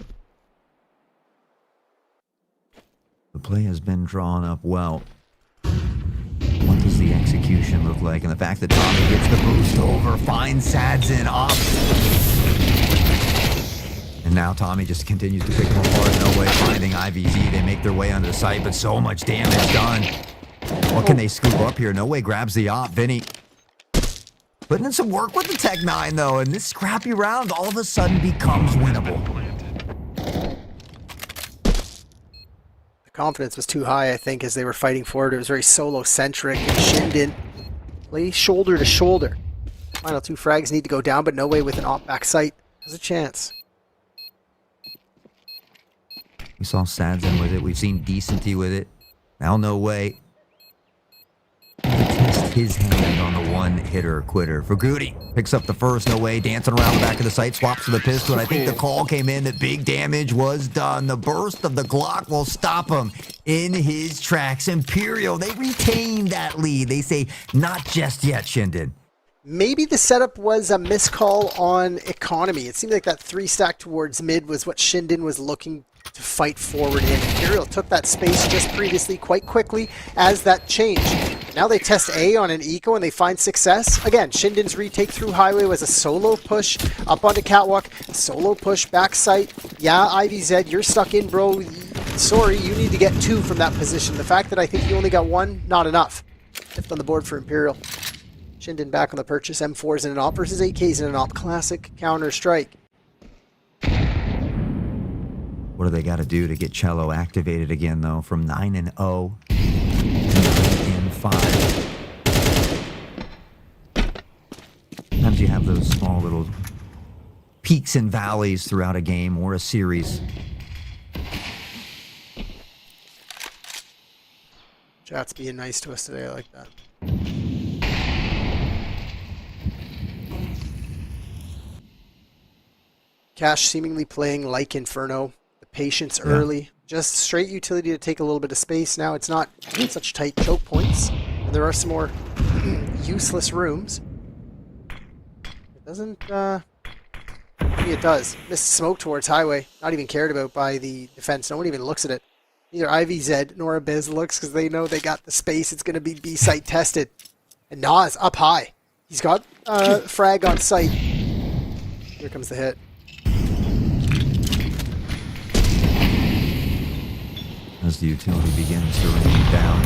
The play has been drawn up well. What does the execution look like? And the fact that Tommy gets the boost over, finds ShindeN off. And now Tommy just continues to pick them apart. No way finding IVZ. They make their way onto the site, but so much damage done. What can they scoop up here? No way grabs the op. Vinny putting in some work with the Tech 9, though, and this scrappy round all of a sudden becomes winnable. Confidence was too high, I think, as they were fighting forward. It was very solo-centric, and ShindeN play shoulder to shoulder. Final 2 frags need to go down, but no way with an op back sight has a chance. We saw ShindeN with it. We've seen Decenty with it. Now no way. Test his hand on the one-hitter quitter. Fugudi picks up the first, no way, dancing around the back of the site, swaps to the pistol, and I think the call came in that big damage was done. The burst of the Glock will stop him in his tracks. Imperial, they retain that lead. They say, not just yet, ShindeN. Maybe the setup was a miscall on economy. It seemed like that 3-stack towards mid was what ShindeN was looking to fight forward in. Imperial took that space just previously quite quickly as that changed. Now they test A on an eco and they find success. Again, ShindeN's retake through highway was a solo push up onto catwalk, a solo push back site. Yeah, IVZ, you're stuck in, bro. Sorry, you need to get 2 from that position. The fact that I think you only got 1, not enough. 5th on the board for Imperial. ShindeN back on the purchase. M4s in an op versus 8Ks in an op. Classic Counter-Strike. What do they got to do to get Cello activated again, though? From 9-0 to 9-5. Sometimes you have those small little peaks and valleys throughout a game or a series. Chat's being nice to us today. I like that. Cash seemingly playing like Inferno. Patience early, just straight utility to take a little bit of space. Now it's not such tight choke points, and there are some more useless rooms. It doesn't, maybe it does. Missed smoke towards highway, not even cared about by the defense. No one even looks at it. Neither IVZ nor Abiz looks because they know they got the space. It's going to be B-site tested. And Nas up high. He's got frag on site. Here comes the hit. As the utility begins to rain down,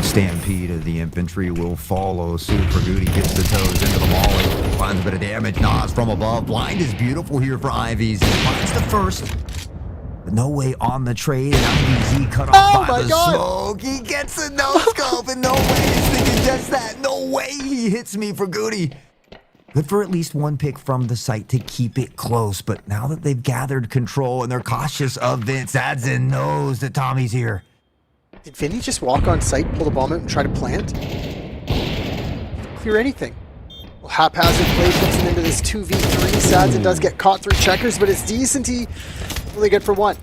stampede of the infantry will follow suit. Fugudi gets the toes into the molly, finds a bit of damage. Nas from above. Blind is beautiful here for IVZ. Finds the first, but no way on the trade. And IVZ cut off by the smoke. He gets a no-scope, and no way he's thinking just that. No way he hits me, Fugudi. Good for at least 1 pick from the site to keep it close, but now that they've gathered control and they're cautious of Vince, ShindeN knows that Tommy's here. Did Vinny just walk on site, pull the bomb out, and try to plant? Clear anything. Well, haphazard play puts him into this 2v3. ShindeN does get caught through checkers, but it's Decenty. Really good for 1.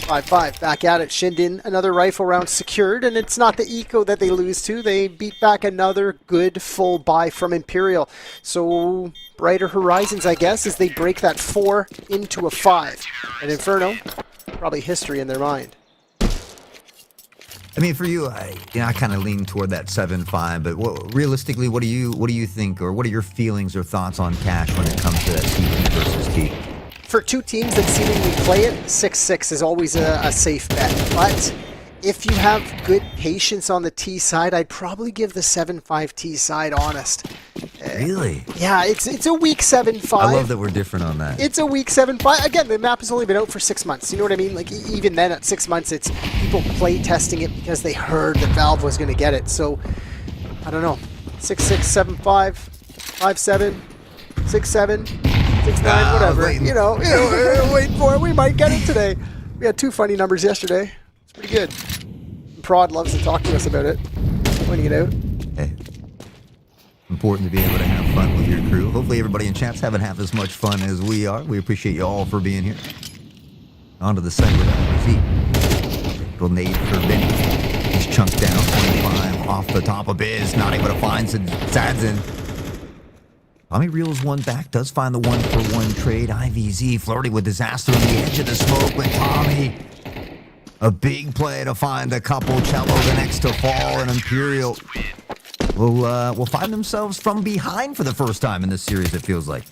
5-5, back at it. ShindeN, another rifle round secured, and it's not the eco that they lose to. They beat back another good full buy from Imperial. So brighter horizons, I guess, as they break that 4 into a 5. And Inferno, probably history in their mind. I mean, for you, I kind of lean toward that 7-5. But realistically, what do you think, or what are your feelings or thoughts on Cash when it comes to that C versus T? For two teams that seemingly play it, 6-6 is always a safe bet. But if you have good patience on the T side, I'd probably give the 7-5 T side honest. Really? Yeah, it's a weak 7-5. I love that we're different on that. It's a weak 7-5. Again, the map has only been out for 6 months. You know what I mean? Like, even then, at 6 months, it's people play testing it because they heard that Valve was going to get it. So, I don't know. 6-6, 7-5, 5-7, 6-7, 6-9, whatever. You know, wait for it. We might get it today. We had 2 funny numbers yesterday. It's pretty good. Prod loves to talk to us about it. Pointing it out. Hey. Important to be able to have fun with your crew. Hopefully everybody in chat's having half as much fun as we are. We appreciate you all for being here. Onto the site with Z. Little nade for Benny. He's chunked down 25 off the top of Biz. Not able to find ShindeN. Tommy reels one back. Does find the 1-for-1 trade. IVZ flirting with disaster on the edge of the smoke with Tommy. A big play to find a couple. Cello the next to fall, and Imperial will find themselves from behind for the first time in this series, it feels like.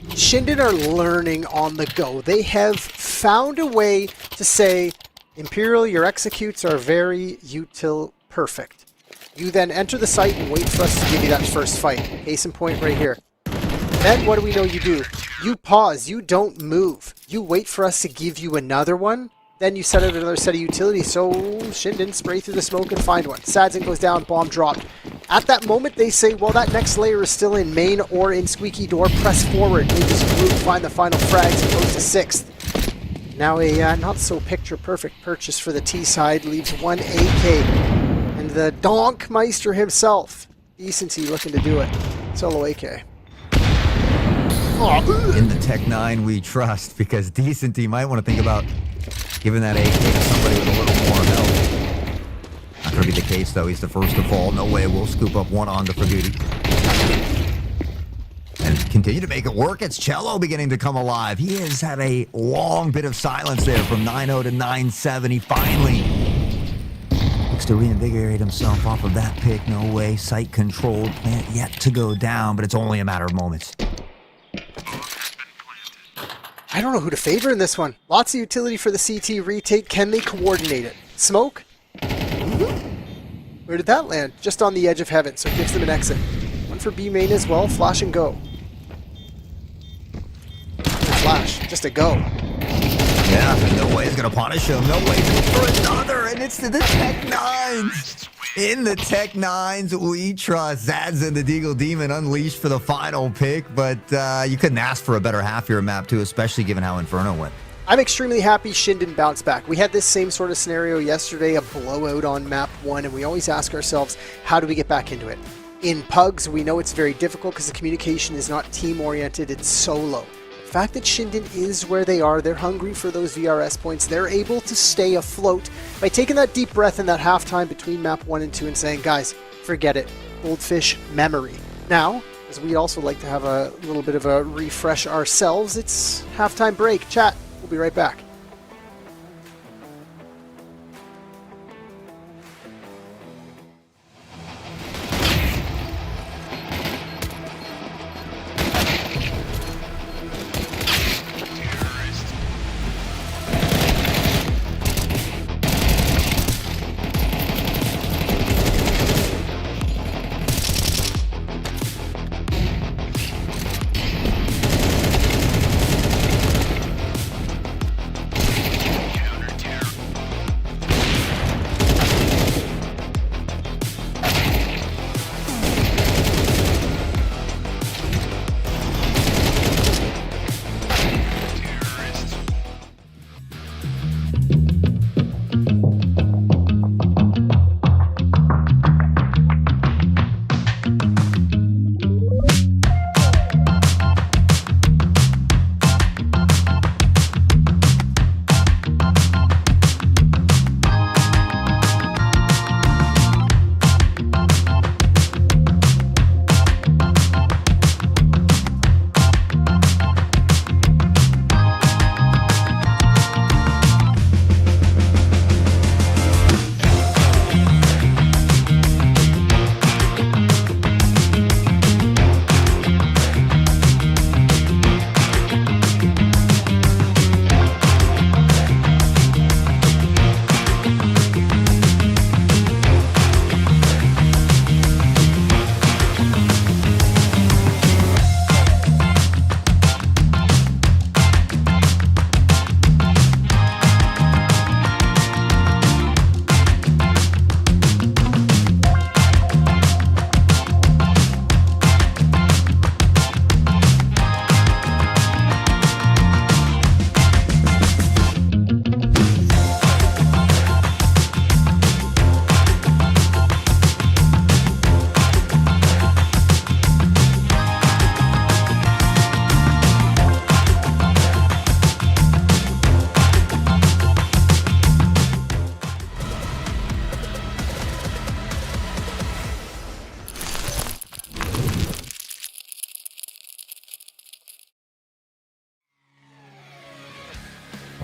ShindeN are learning on the go. They have found a way to say, Imperial, your executes are very util perfect. You then enter the site and wait for us to give you that first fight. Case in point right here. Then what do we know you do? You pause. You don't move. You wait for us to give you another one. Then you set out another set of utilities. So ShindeN spray through the smoke and find one. ShindeN goes down, bomb dropped. At that moment, they say, well, that next layer is still in main or in squeaky door. Press forward. They just group, find the final frags, and goes to 6th. Now a not-so-picture-perfect purchase for the T side leaves 1 AK. And the Donkmeister himself, Decency, looking to do it. Solo AK. In the Tech 9 we trust, because Decency might want to think about giving that AK to somebody with a little more health. Not going to be the case, though. He's the first to fall. No way. We'll scoop up one onto for duty. And continue to make it work. It's Cello beginning to come alive. He has had a long bit of silence there from 9-0 to 9-7. He finally looks to reinvigorate himself off of that pick. No way. Sight controlled. Plant yet to go down, but it's only a matter of moments. I don't know who to favor in this one. Lots of utility for the CT retake. Can they coordinate it? Smoke? Where did that land? Just on the edge of heaven, so it gives them an exit. One for B main as well. Flash and go. Flash. Just a go. Yeah, no way he's going to punish him. No way for another, and it's the Tech 9s. In the Tech 9s, we trust. ShindeN, the Deagle Demon, unleashed for the final pick, but you couldn't ask for a better half here map, too, especially given how Inferno went. I'm extremely happy ShindeN bounced back. We had this same sort of scenario yesterday, a blowout on map 1, and we always ask ourselves, how do we get back into it? In Pugs, we know it's very difficult because the communication is not team-oriented, it's solo. The fact that ShindeN is where they are, they're hungry for those VRS points, they're able to stay afloat by taking that deep breath in that halftime between map 1 and 2 and saying, guys, forget it, goldfish memory. Now, as we also like to have a little bit of a refresh ourselves, it's halftime break. Chat, we'll be right back.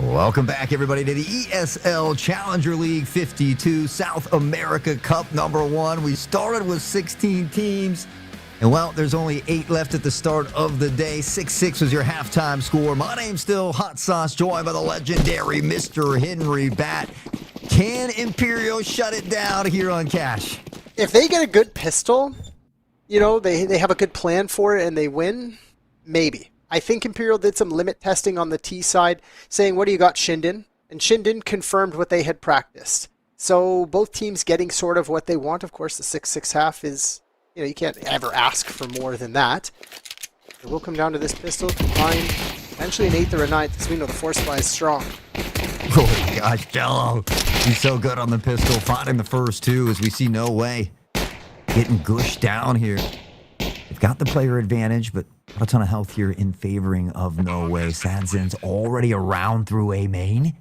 Welcome back, everybody, to the ESL Challenger League 52 South America Cup number 1. We started with 16 teams, and well, there's only 8 left at the start of the day. 6-6 was your halftime score. My name's still Hot Sauce, joined by the legendary Mr. Henry Bat. Can Imperial shut it down here on Cash? If they get a good pistol, you know, they have a good plan for it and they win, maybe. I think Imperial did some limit testing on the T side, saying, what do you got, ShindeN? And ShindeN confirmed what they had practiced. So both teams getting sort of what they want. Of course, the 6-6 half is, you know, you can't ever ask for more than that. It will come down to this pistol, combine eventually an 8th or a 9th, because we know the force supply is strong. Oh gosh, Jello. He's so good on the pistol, finding the first 2 as we see No Way getting gushed down here. They've got the player advantage, but not a ton of health here in favoring of No Way. ShindeN's already around through A main.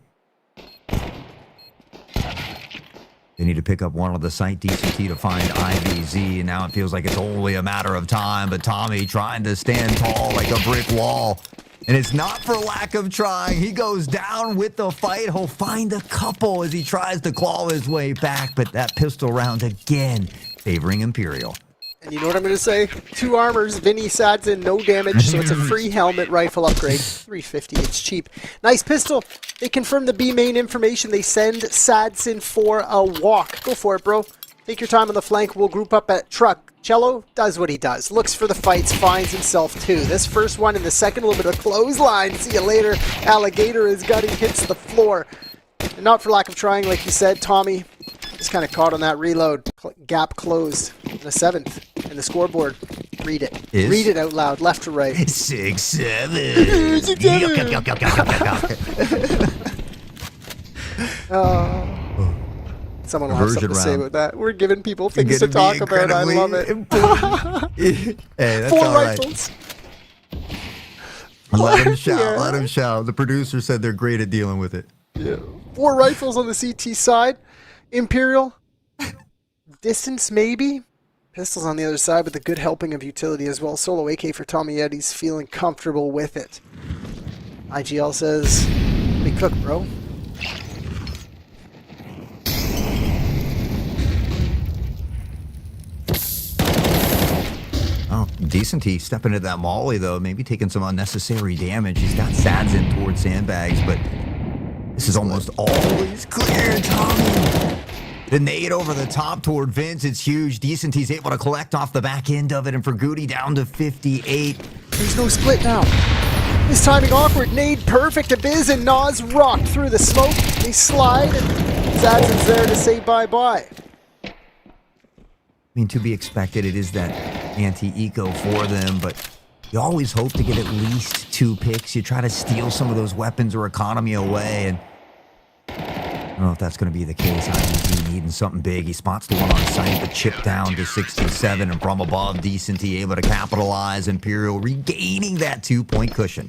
They need to pick up one on the site DCT to find IVZ, and now it feels like it's only a matter of time, but Tommy trying to stand tall like a brick wall. And it's not for lack of trying. He goes down with the fight. He'll find a couple as he tries to claw his way back, but that pistol round again favoring Imperial. And you know what I'm going to say? 2 armors, Vinny, ShindeN, no damage, so it's a free helmet rifle upgrade. $350, it's cheap. Nice pistol. They confirm the B main information. They send ShindeN for a walk. Go for it, bro. Take your time on the flank. We'll group up at truck. Cello does what he does. Looks for the fights, finds himself 2. This first one and the second, a little bit of clothesline. See you later. Alligator is gutting, hits the floor. And not for lack of trying, like you said, Tommy. Just kind of caught on that reload. Gap closed. The 7th. And the scoreboard. Read it. Read it out loud, left to right. 6-7. 6-7. Someone will have something to say about that. We're giving people things to talk about. I love it. Hey, that's 4 all right. rifles. Let him shout. Yeah. Let him shout. The producer said they're great at dealing with it. Yeah. 4 rifles on the CT side. Imperial. Distance, maybe. Pistols on the other side, but the good helping of utility as well. Solo AK for Tommy Eddie's feeling comfortable with it. IGL says, "Be cook, bro." Oh, decent. He stepping into that molly, though. Maybe taking some unnecessary damage. He's got ShindeN towards sandbags, but this is almost always clear, Tommy. The nade over the top toward Vince. It's huge. Decent. He's able to collect off the back end of it, and for Goody down to 58. There's no split now. His timing awkward. Nade perfect. Abiz and Nas rocked through the smoke. They slide, and ShindeN's there to say bye-bye. I mean, to be expected, it is that anti-eco for them, but you always hope to get at least 2 picks. You try to steal some of those weapons or economy away, and I don't know if that's going to be the case. IVZ needing something big. He spots the one on site, but chip down to 67, and from above, Decent able to capitalize. Imperial regaining that 2-point cushion.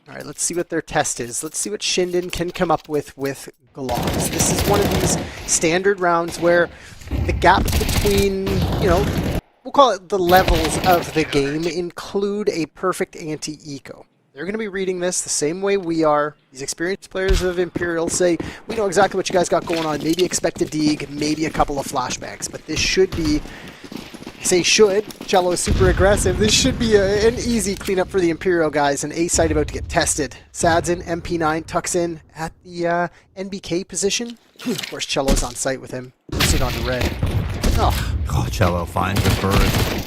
All right, let's see what their test is. Let's see what ShindeN can come up with Glocks. This is one of these standard rounds where the gap between, you know, we'll call it the levels of the game, include a perfect anti-eco. They're going to be reading this the same way we are. These experienced players of Imperial say, we know exactly what you guys got going on. Maybe expect a dig, maybe a couple of flashbangs, but this should be, I say should, Cello is super aggressive. This should be an easy cleanup for the Imperial guys. An A site about to get tested. ShindeN, MP9 tucks in at the NBK position. Of course, Cello's on site with him. Sit on the red. Oh, Cello finds the first.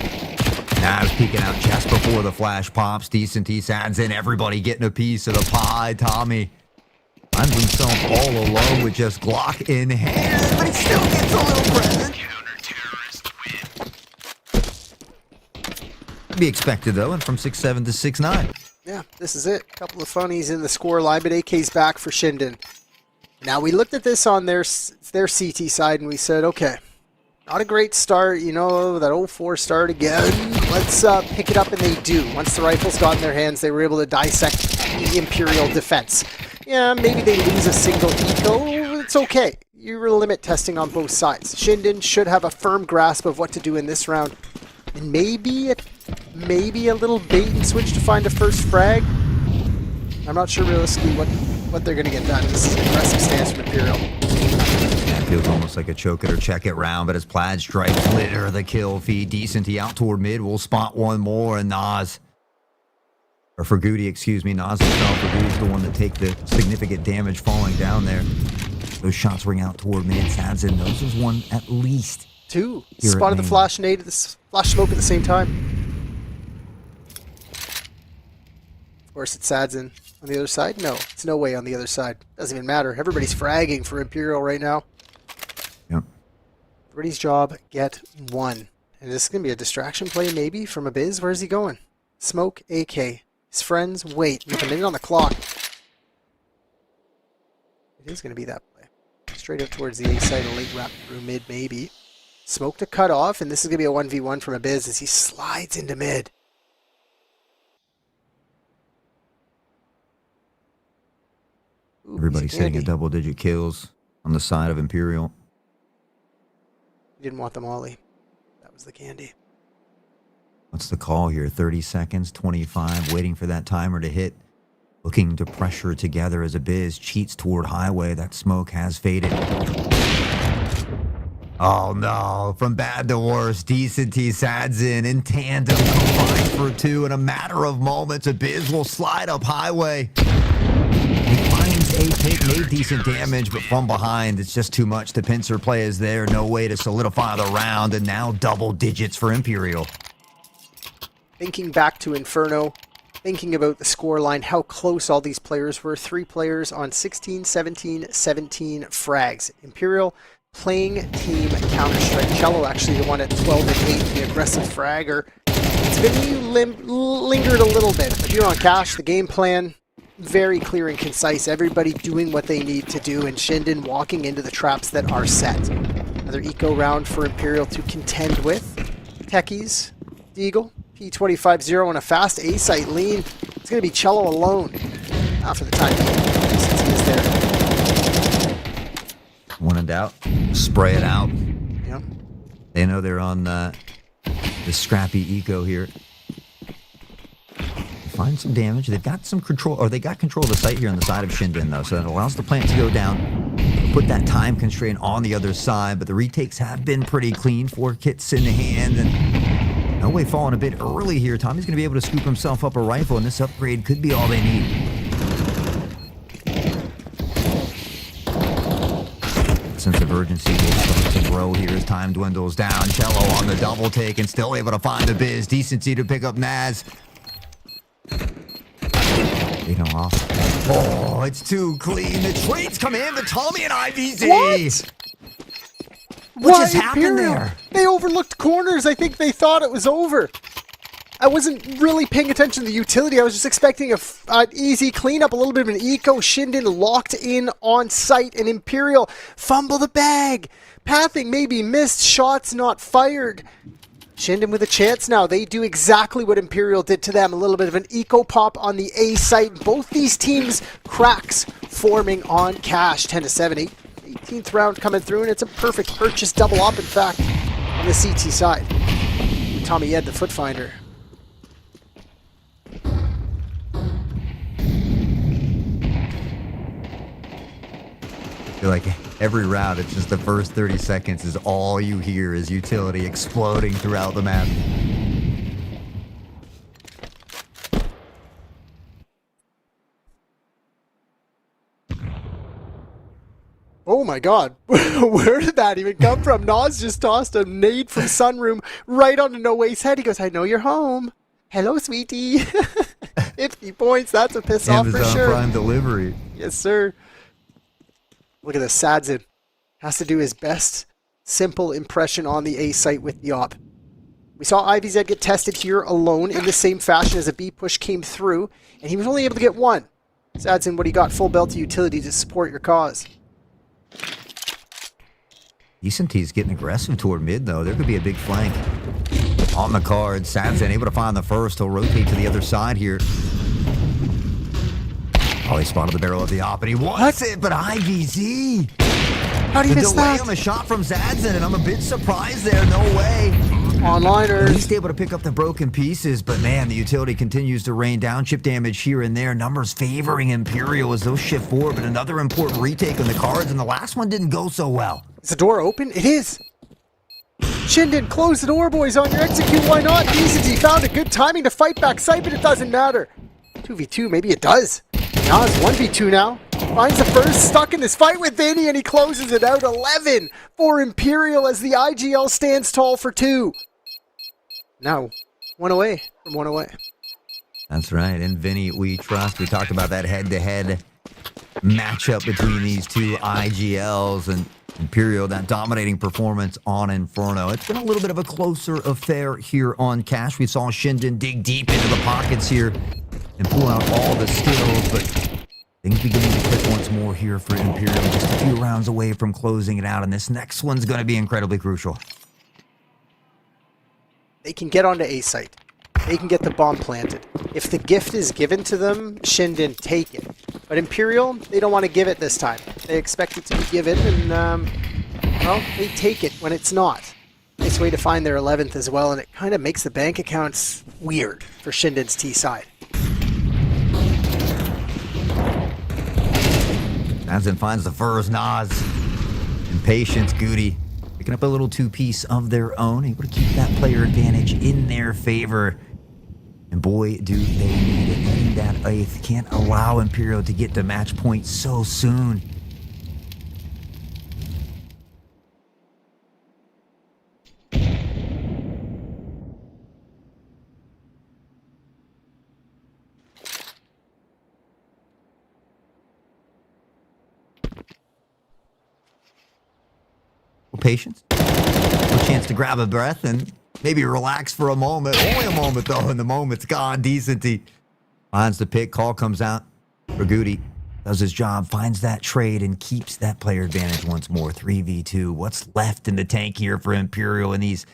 Now he's peeking out just before the flash pops. Decent ShindeN, everybody getting a piece of the pie. Tommy finds himself all alone with just Glock in hand, but he still gets a little present. Be expected, though, and from 6-7 to 6-9. Yeah, this is it. A couple of funnies in the score line, but AK's back for ShindeN. Now, we looked at this on their CT side, and we said, okay, not a great start, you know, that 0-4 start again. Let's pick it up, and they do. Once the rifles got in their hands, they were able to dissect the Imperial defense. Yeah, maybe they lose a single eco. It's okay. You were limit testing on both sides. ShindeN should have a firm grasp of what to do in this round. And maybe a little bait and switch to find a first frag. I'm not sure realistically what they're going to get done. This is an aggressive stance from Imperial. That feels almost like a choke it or check it round, but as Plaid strikes litter the kill feed. Decenty out toward mid. We'll spot one more, and Nas. Or Ferguti, excuse me. Nas himself. Ferguti's the one that take the significant damage falling down there. Those shots ring out toward mid. ShindeN knows there's one at least. Two. Here Spotted at the main. flash nade, the flash smoke at the same time. Of course, it's ShindeN on the other side. No, it's no way on the other side. Doesn't even matter. Everybody's fragging for Imperial right now. Yep. Everybody's job, get one. And this is going to be a distraction play maybe from Abiz. Where's he going? Smoke, AK. His friends, wait. With a minute on the clock. It is going to be that play. Straight up towards the A side, a late wrap through mid maybe. Smoke to cut off, and this is going to be a 1v1 from Abiz as he slides into mid. Ooh, Everybody's hitting handy. at double-digit kills on the side of Imperial. He didn't want the molly. That was the candy. What's the call here? 30 seconds, 25, waiting for that timer to hit. Looking to pressure together as Abiz cheats toward highway. That smoke has faded. Oh no, from bad to worse. Decenty, ShindeN in tandem, combined for two in a matter of moments. Abiz will slide up highway. He finds a pick, made decent damage, but from behind, it's just too much. The pincer play is there, no way to solidify the round, and now double digits for Imperial. Thinking back to Inferno, thinking about the scoreline, how close all these players were. 3 players on 16, 17, 17 frags. Imperial playing team Counter-Strike. Cello actually the one at 12 and 8, the aggressive fragger. It's been lingered a little bit, but here on Cash, the game plan, very clear and concise. Everybody doing what they need to do, and ShindeN walking into the traps that are set. Another eco round for Imperial to contend with. Techies, Deagle, P25-0 on a fast A-site lean. It's going to be Cello alone. Not for the time being, since he is there. When in doubt, spray it out. Yeah. They know they're on the scrappy eco here. Find some damage. They've got some control, or they got control of the site here on the side of ShindeN, though, so that allows the plant to go down. Put that time constraint on the other side, but the retakes have been pretty clean. 4 kits in the hand, and no way falling a bit early here. Tommy's going to be able to scoop himself up a rifle, and this upgrade could be all they need. Sense of urgency will start to grow here as time dwindles down. Cello on the double take and still able to find the Biz. Decency to pick up Naz. They don't off. Oh, it's too clean. The trades come in, the Tommy and IVZ. What just happened there? They overlooked corners. I think they thought it was over. I wasn't really paying attention to the utility. I was just expecting an easy cleanup, a little bit of an eco. ShindeN locked in on site, and Imperial fumble the bag. Pathing maybe missed, shots not fired. ShindeN with a chance now. They do exactly what Imperial did to them. A little bit of an eco pop on the A site. Both these teams cracks forming on Cash. 10-7, 18th round coming through, and it's a perfect purchase double up, in fact, on the CT side. Tommy Ed, the foot finder. I feel like every round, it's just the first 30 seconds is all you hear is utility exploding throughout the map. Oh my god, where did that even come from? Nas just tossed a nade from Sunroom right onto Noe's head. He goes, I know you're home. Hello, sweetie. 50 points, that's a piss off for Amazon sure. Prime delivery. Yes, sir. Look at this, ShindeN has to do his best simple impression on the A site with the op. We saw IVZ get tested here alone in the same fashion as a B push came through, and he was only able to get one. ShindeN, what he got, full belt utility to support your cause. Decenty's getting aggressive toward mid, though. There could be a big flank on the card. ShindeN able to find the first. He'll rotate to the other side here. Oh, he spotted the barrel of the op, and he wants it, but IVZ. How do you miss delay that? on the shot from ShindeN, and I'm a bit surprised there. No way. At Onliners. least able to pick up the broken pieces, but man, the utility continues to rain down. Chip damage here and there. Numbers favoring Imperial as those shift forward, but another important retake on the cards, and the last one didn't go so well. Is the door open? It is. ShindeN, close the door, boys, on your execute. Why not? Decency found a good timing to fight back sight, but it doesn't matter. 2v2, maybe it does. Nas 1v2 now. Finds the first, stuck in this fight with Vinny, and he closes it out. 11 for Imperial as the IGL stands tall for 2. Now, 1 away from 1 away. That's right, and Vinny we trust. We talked about that head-to-head matchup between these two IGLs, and Imperial, that dominating performance on Inferno. It's been a little bit of a closer affair here on Cash. We saw ShindeN dig deep into the pockets here and pull out all the skills, but things beginning to click once more here for Imperial. Just a few rounds away from closing it out, and this next one's going to be incredibly crucial. They can get onto A site. They can get the bomb planted. If the gift is given to them, ShindeN, take it. But Imperial, they don't want to give it this time. They expect it to be given, and, well, they take it when it's not. Nice way to find their 11th as well, and it kind of makes the bank accounts weird for ShindeN's T side. Nazin finds the first Nas. Impatience, Goody picking up a little two-piece of their own, able to keep that player advantage in their favor. And boy, do they need it. Needing that 8th. Can't allow Imperial to get to match point so soon. Patience, a chance to grab a breath and maybe relax for a moment. Only a moment though, and the moment's gone. Decency finds the pick. Call comes out for Goody. Does his job, finds that trade, and keeps that player advantage once more. 3v2. What's left in the tank here for Imperial in these?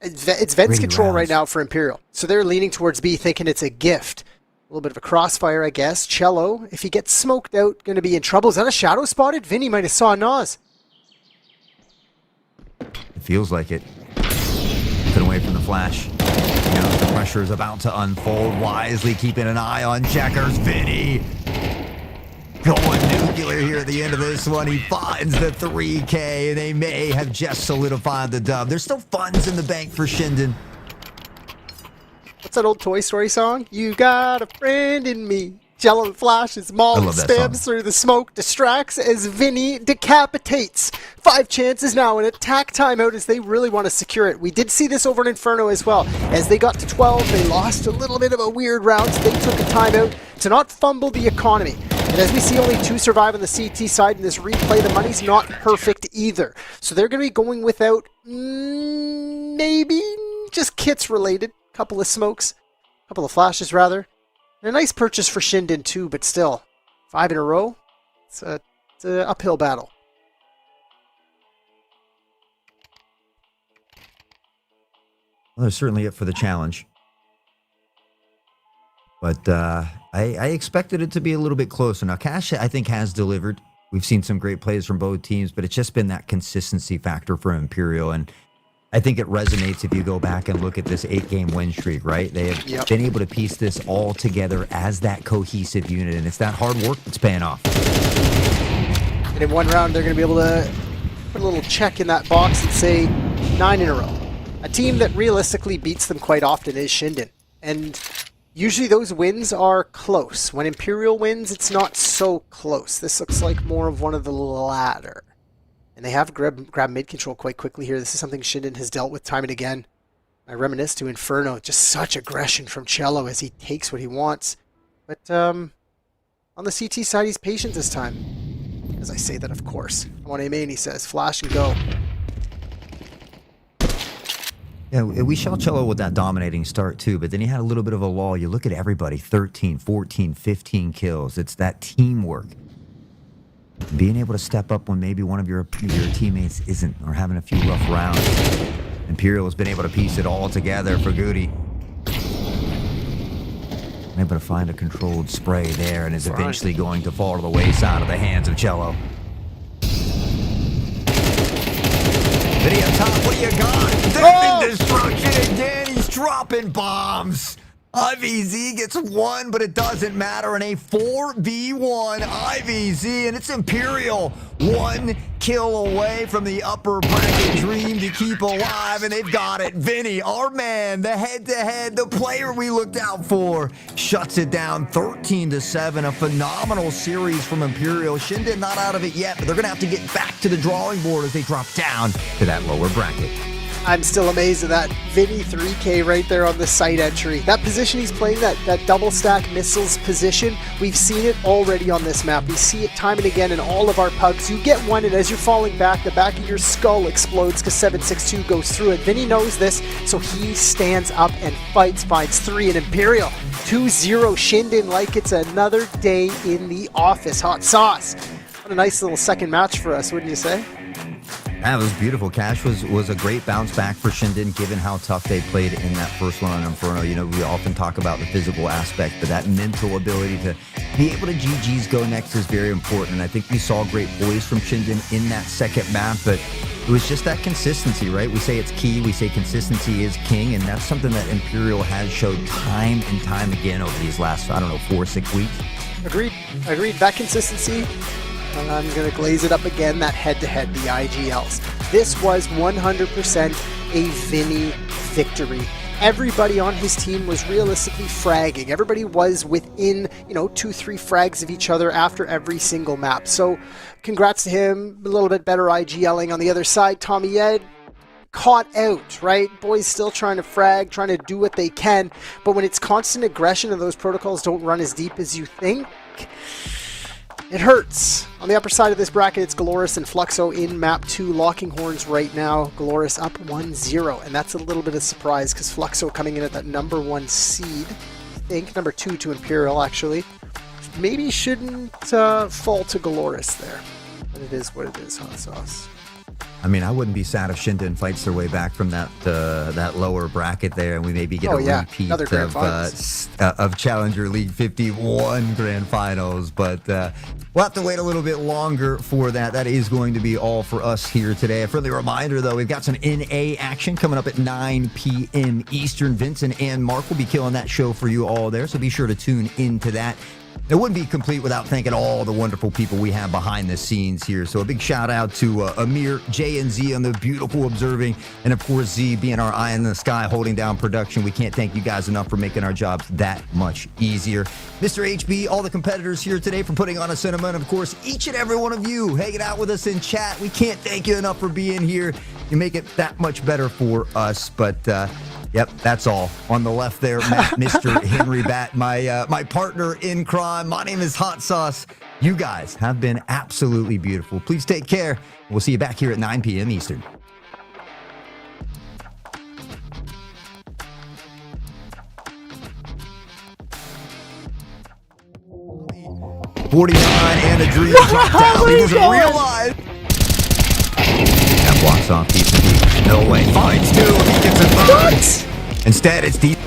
It's Vent's control rounds right now for Imperial. So they're leaning towards B, thinking it's a gift. A little bit of a crossfire, I guess. Cello, if he gets smoked out, going to be in trouble. Is that a shadow spotted? Vinny might have saw Nas. It feels like it. Looking away from the flash. You know, the pressure is about to unfold. Wisely keeping an eye on checkers. Vinny going nuclear here at the end of this one. He finds the 3K, and they may have just solidified the dub. There's still funds in the bank for ShindeN. What's that old Toy Story song? You got a friend in me. Cello flashes, Maul spams through the smoke, distracts as Vinny decapitates. 5 chances now, an attack timeout as they really want to secure it. We did see this over in Inferno as well. As they got to 12, they lost a little bit of a weird round, so they took a timeout to not fumble the economy. And as we see only 2 survive on the CT side in this replay, the money's not perfect either. So they're going to be going without, maybe, just kits related. Couple of smokes, couple of flashes rather. And a nice purchase for ShindeN too, but still, 5 in a row, it's an uphill battle. Well, there's certainly it for the challenge. But I expected it to be a little bit closer. Now, Cash, I think, has delivered. We've seen some great plays from both teams, but it's just been that consistency factor for Imperial. And I think it resonates if you go back and look at this 8-game win streak, right? They have been able to piece this all together as that cohesive unit, and it's that hard work that's paying off. And in one round, they're going to be able to put a little check in that box and say 9 in a row. A team that realistically beats them quite often is ShindeN. And usually those wins are close. When Imperial wins, it's not so close. This looks like more of one of the latter. And they have grab mid control quite quickly here. This is something ShindeN has dealt with time and again. I reminisce to Inferno. Just such aggression from Cello as he takes what he wants. But on the CT side, he's patient this time. As I say that, of course. I want aim in, he says. Flash and go. Yeah, we saw Cello with that dominating start too, but then he had a little bit of a lull. You look at everybody, 13, 14, 15 kills. It's that teamwork. Being able to step up when maybe one of your teammates isn't, or having a few rough rounds. Imperial has been able to piece it all together for Goody. Able to find a controlled spray there, and is eventually going to fall to the wayside of the hands of Cello. Video top, what do you got? Diving destruction again. He's dropping bombs. IVZ gets one, but it doesn't matter in a 4v1 IVZ, and it's Imperial. One kill away from the upper bracket dream to keep alive, and they've got it. Vinny, our man, the head-to-head, the player we looked out for, shuts it down 13-7. A phenomenal series from Imperial. ShindeN not out of it yet, but they're going to have to get back to the drawing board as they drop down to that lower bracket. I'm still amazed at that Vinny 3K right there on the site entry. That position he's playing, that double stack missiles position, we've seen it already on this map. We see it time and again in all of our pugs. You get one, and as you're falling back, the back of your skull explodes because 762 goes through it. Vinny knows this, so he stands up and fights, finds 3 in Imperial. 2-0 ShindeN like it's another day in the office. Hot sauce. What a nice little second match for us, wouldn't you say? That was beautiful. Cash was a great bounce back for ShindeN, given how tough they played in that first one on Inferno. You know, we often talk about the physical aspect, but that mental ability to be able to GG's go next is very important. And I think we saw great poise from ShindeN in that second map, but it was just that consistency, right? We say it's key. We say consistency is king, and that's something that Imperial has showed time and time again over these last, 4-6 weeks. Agreed. That consistency. I'm going to glaze it up again, that head-to-head, the IGLs. This was 100% a Vinny victory. Everybody on his team was realistically fragging. Everybody was within, 2-3 frags of each other after every single map. So congrats to him. A little bit better IGLing on the other side. Tommy Ed caught out, right? Boys still trying to frag, trying to do what they can. But when it's constant aggression and those protocols don't run as deep as you think, it hurts. On the upper side of this bracket, it's Galoris and Fluxo in map 2, locking horns right now. Galoris up 1-0, and that's a little bit of surprise because Fluxo coming in at that number 1 seed. I think number 2 to Imperial, actually. Maybe shouldn't fall to Galoris there, but it is what it is. Hot sauce. I mean, I wouldn't be sad if ShindeN fights their way back from that lower bracket there, and we maybe get a repeat of Challenger League 51 Grand Finals. But we'll have to wait a little bit longer for that. That is going to be all for us here today. A friendly reminder, though, we've got some NA action coming up at 9 p.m. Eastern. Vincent and Mark will be killing that show for you all there, so be sure to tune into that. It wouldn't be complete without thanking all the wonderful people we have behind the scenes here. So a big shout out to Amir, J, and Z on the beautiful observing, and of course Z being our eye in the sky holding down production. We can't thank you guys enough for making our jobs that much easier. Mr. HB, all the competitors here today for putting on a cinema, and of course each and every one of you hanging out with us in chat. We can't thank you enough for being here. You make it that much better for us. But yep, that's all. On the left there, Mr. Henry Bat, my partner in crime. My name is Hot Sauce. You guys have been absolutely beautiful. Please take care. We'll see you back here at 9 p.m. Eastern. $49 and a dream dropped down. He doesn't realize. That blocks off deep. No way. Finds 2. He gets it. What? Instead, it's deep.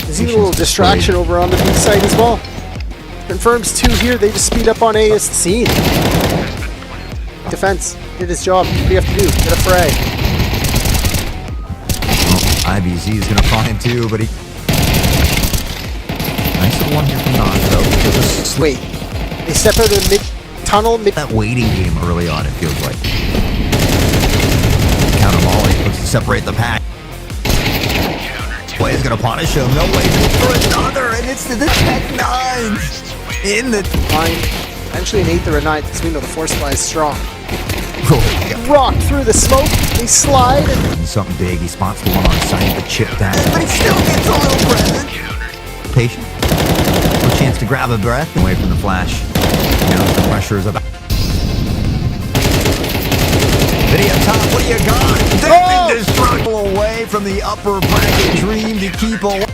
There's even a little distraction over on the B side as well. Confirms 2 here. They just speed up on A as seen. Defense did his job. What do you have to do? Get a frag. Well, IBZ is going to find 2, but he. Nice little one here from Nas, though. Wait. They step out of the mid-tunnel. That waiting game early on, it feels like. Counter volley. Looks to separate the pack. Way is going to punish him. No way for another, and it's the Tech 9s in the line. Eventually an 8th or a 9th, because we know the force supply is strong. Oh, rocked through the smoke. They slide. And something big. He spots the one on site, but chip that. But he still gets a little present. Patient. No chance to grab a breath. Away from the flash. Now the pressure is about. Video top, what do you got? Diving destruction away from the upper bracket dream to keep a